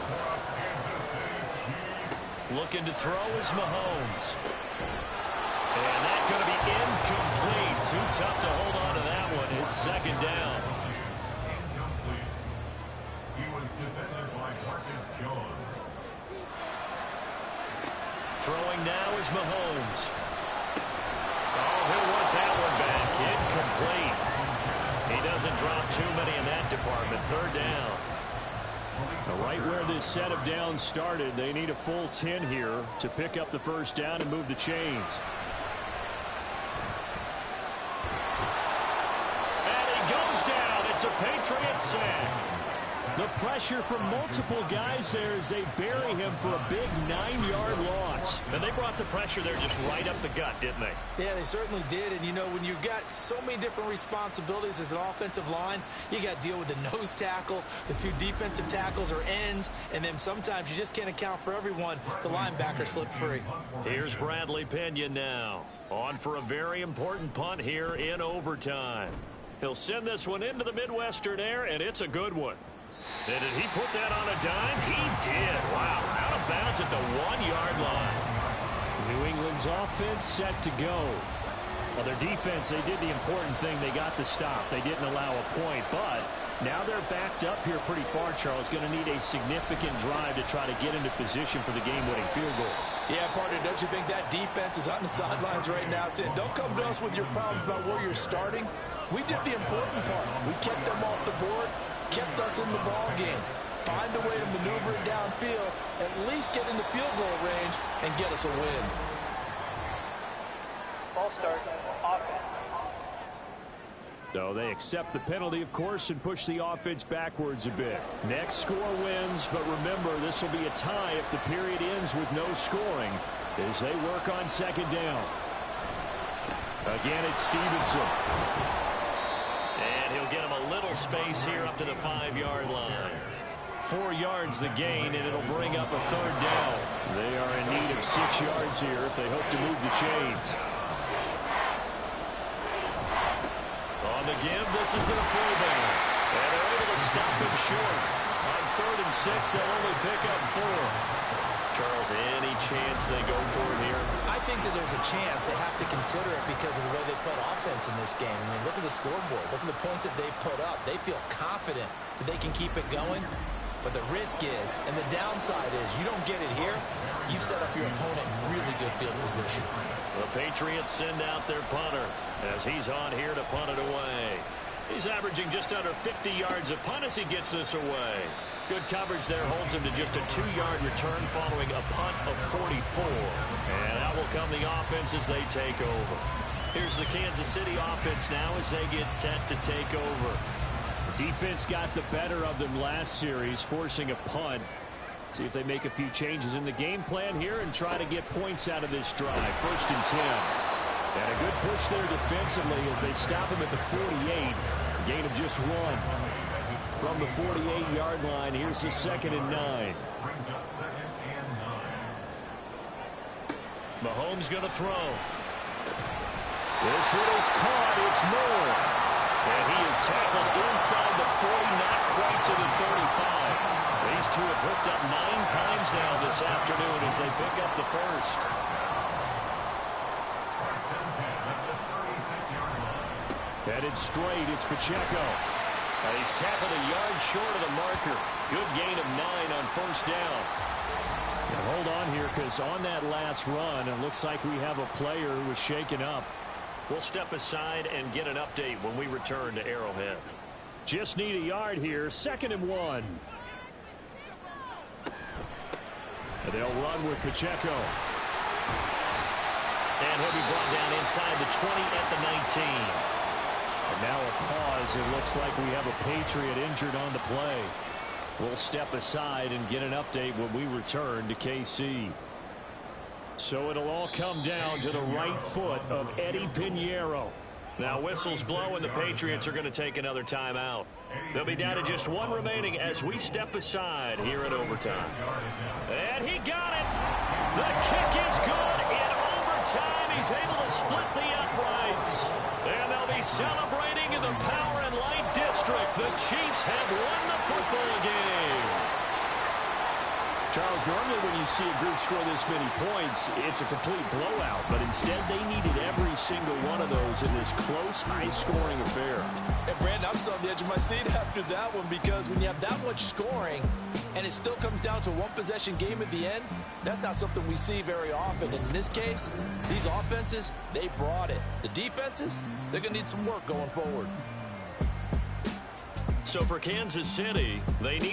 Looking to throw is Mahomes. And that's going to be incomplete. Too tough to hold on to that one. It's second down. Throwing now is Mahomes. Oh, he'll want that one back. Incomplete. He doesn't drop too many in that department. Third down. Right where this set of downs started, they need a full 10 here to pick up the first down and move the chains. And he goes down. It's a Patriots sack. The pressure from multiple guys there as they bury him for a big 9-yard loss. And they brought the pressure there just right up the gut, didn't they? Yeah, they certainly did. And, you know, when you've got so many different responsibilities as an offensive line, you got to deal with the nose tackle, the 2 defensive tackles or ends, and then sometimes you just can't account for everyone. The linebacker slipped free. Here's Bradley Pinion now. On for a very important punt here in overtime. He'll send this one into the Midwestern air, and it's a good one. And did he put that on a dime? He did. Wow, out of bounds at the 1-yard line. New England's offense set to go. Well, their defense, they did the important thing. They got the stop. They didn't allow a point, but now they're backed up here pretty far, Charles. Going to need a significant drive to try to get into position for the game-winning field goal. Yeah, partner, don't you think that defense is on the sidelines right now saying, don't come to us with your problems about where you're starting. We did the important part. We kept them off the board, kept us in the ball game. Find a way to maneuver it downfield, at least get into field goal range, and get us a win. Ball start, offense. So they accept the penalty, of course, and push the offense backwards a bit. Next score wins, but remember, this will be a tie if the period ends with no scoring as they work on second down. Again, it's Stevenson. And he'll get him a little space here up to the 5-yard line. 4 yards the gain, and it'll bring up a third down. They are in need of 6 yards here if they hope to move the chains. On the give, this is to the fullback. And they're able to stop him short. On 3rd and 6, they'll only pick up 4. Charles, any chance they go for it here? I think that there's a chance. They have to consider it because of the way they put offense in this game. I mean, look at the scoreboard. Look at the points that they've put up. They feel confident that they can keep it going. But the risk is, and the downside is, you don't get it here, you've set up your opponent in really good field position. The Patriots send out their punter as he's on here to punt it away. He's averaging just under 50 yards a punt as he gets this away. Good coverage there holds him to just a 2-yard return following a punt of 44. And out will come the offense as they take over. Here's the Kansas City offense now as they get set to take over. Defense got the better of them last series, forcing a punt. See if they make a few changes in the game plan here and try to get points out of this drive. 1st and 10. And a good push there defensively as they stop him at the 48. Gain of just 1. From the 48-yard line, here's the 2nd and 9. Brings up 2nd and 9. Mahomes going to throw. This one is caught. It's Moore. And he is tackled inside the 40, not quite to the 35. These two have hooked up 9 times now this afternoon as they pick up the first. First and 10 at the 36-yard line. Headed straight, it's Pacheco. He's tackled a yard short of the marker. Good gain of 9 on 1st down. And hold on here, because on that last run, it looks like we have a player who was shaken up. We'll step aside and get an update when we return to Arrowhead. Just need a yard here. 2nd and 1. And they'll run with Pacheco. And he'll be brought down inside the 20 at the 19. And now a pause. It looks like we have a Patriot injured on the play. We'll step aside and get an update when we return to KC. So it'll all come down to the right foot of Eddie Pinheiro. Now whistles blow and the Patriots are going to take another timeout. They'll be down to just 1 remaining as we step aside here in overtime. And he got it. The kick is good in overtime. He's able to split the uprights. And they'll be celebrating in the Power and Light District. The Chiefs have won the football game. Charles, normally when you see a group score this many points, it's a complete blowout. But instead, they needed every single one of those in this close, high-scoring affair. And Brandon, I'm still on the edge of my seat after that one because when you have that much scoring and it still comes down to a one-possession game at the end, that's not something we see very often. And in this case, these offenses, they brought it. The defenses, they're going to need some work going forward. So for Kansas City, they need